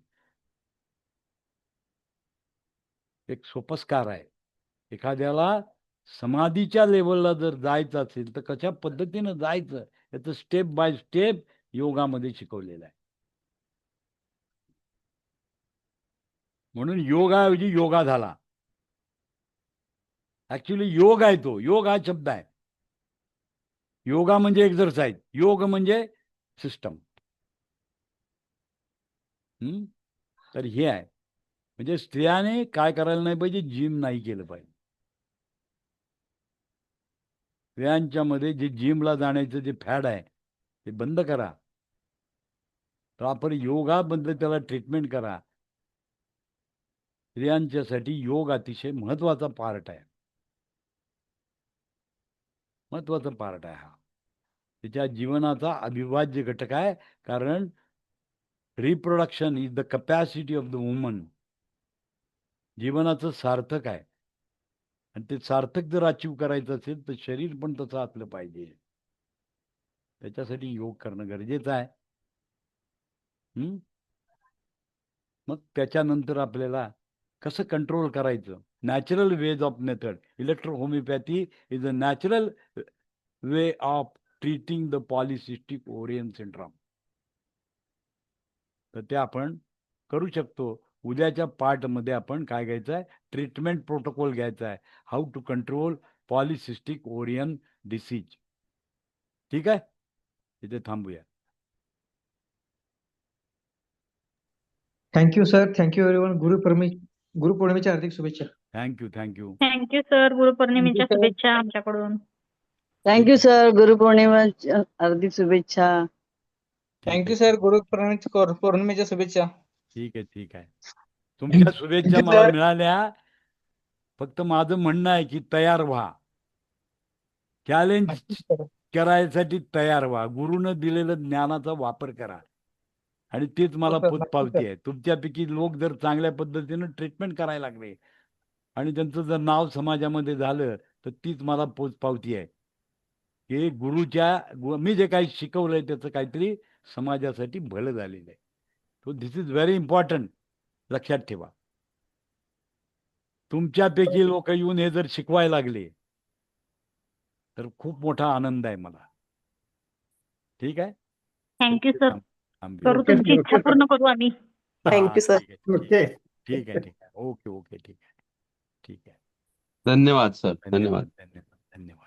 एक सोपस्कार आहे. एखाद्याला समाधीच्या लेवलला जर जायचं असेल तर कशा पद्धतीनं जायचं याचं स्टेप बाय स्टेप योगामध्ये शिकवलेलं आहे. म्हणून योगाऐवजी योगा झाला. ऍक्च्युली योग आहे तो. योग हा शब्द आहे. योगा म्हणजे एक्सरसाइज, योग म्हणजे सिस्टम. हं? तर हे आहे. म्हणजे स्त्रियाने काय करायला नाही पाहिजे, जिम नाही केलं पाहिजे. स्त्रियांच्यामध्ये जे जिमला जाण्याचं जे फॅड आहे ते बंद करा. प्रॉपर योगाबद्दल त्याला ट्रीटमेंट करा. स्त्रियांच्यासाठी योग अतिशय महत्त्वाचा पार्ट आहे. महत्त्वाचा पार्ट आहे हा. तिच्या जीवनाचा अविभाज्य घटक आहे. कारण reproduction is the capacity of the woman. जीवनाचं सार्थक आहे. आणि ते सार्थक जर अचीव करायचं असेल तर शरीर पण तसं असलं पाहिजे. त्याच्यासाठी योग करणं गरजेचं आहे. मग त्याच्यानंतर आपल्याला कसं कंट्रोल करायचं, natural ways of method. Electro homeopathy is a natural way of treating the polycystic ovarian syndrome. तर ते आपण करू शकतो. उद्याच्या पार्टमध्ये आपण काय घ्यायचं आहे, ट्रीटमेंट प्रोटोकॉल घ्यायचा आहे, how to control polycystic ovarian disease. ठीक आहे, इथे थांबूया. Thank you sir, thank you everyone. गुरुपौर्णिमेच्या हार्दिक शुभेच्छा. थँक्यू. थँक्यू. थँक्यू सर, गुरुपौर्णिमेच्या Thank you, sir. शुभेच्छा आमच्याकडून. थँक्यू सर, गुरुपौर्णिमेच्या हार्दिक शुभेच्छा. थँक्यू सर, पौर्णिमेच्या शुभेच्छा. ठीक आहे. ठीक आहे. तुमच्या शुभेच्छा Thank you, मला sir. मिळाल्या. फक्त माझं म्हणणं आहे की तयार व्हा. चॅलेंज करायसाठी तयार व्हा. गुरुनं दिलेलं ज्ञानाचा वापर करा. आणि तेच मला sir. पोचपावती आहे. तुमच्यापैकी लोक जर चांगल्या पद्धतीनं ट्रीटमेंट करायला लागले आणि त्यांचं जर नाव समाजामध्ये झालं तर तीच मला पोचपावती आहे की मी जे काही शिकवलंय त्याचं काहीतरी समाजासाठी भलं झालेलं आहे. So this is very important. लक्षात ठेवा. तुमच्यापैकी लोक येऊन हे जर शिकवायला लागले तर खूप मोठा आनंद आहे मला. ठीक आहे. Thank you sir. थांबूया. करू Okay, तुमची sir. इच्छा पूर्ण करू आम्ही. Thank you, sir. ठीक आहे. ओके. ठीक आहे. ठीक आहे. ओके. ठीक आहे. ठीक आहे. धन्यवाद सर. धन्यवाद. धन्यवाद.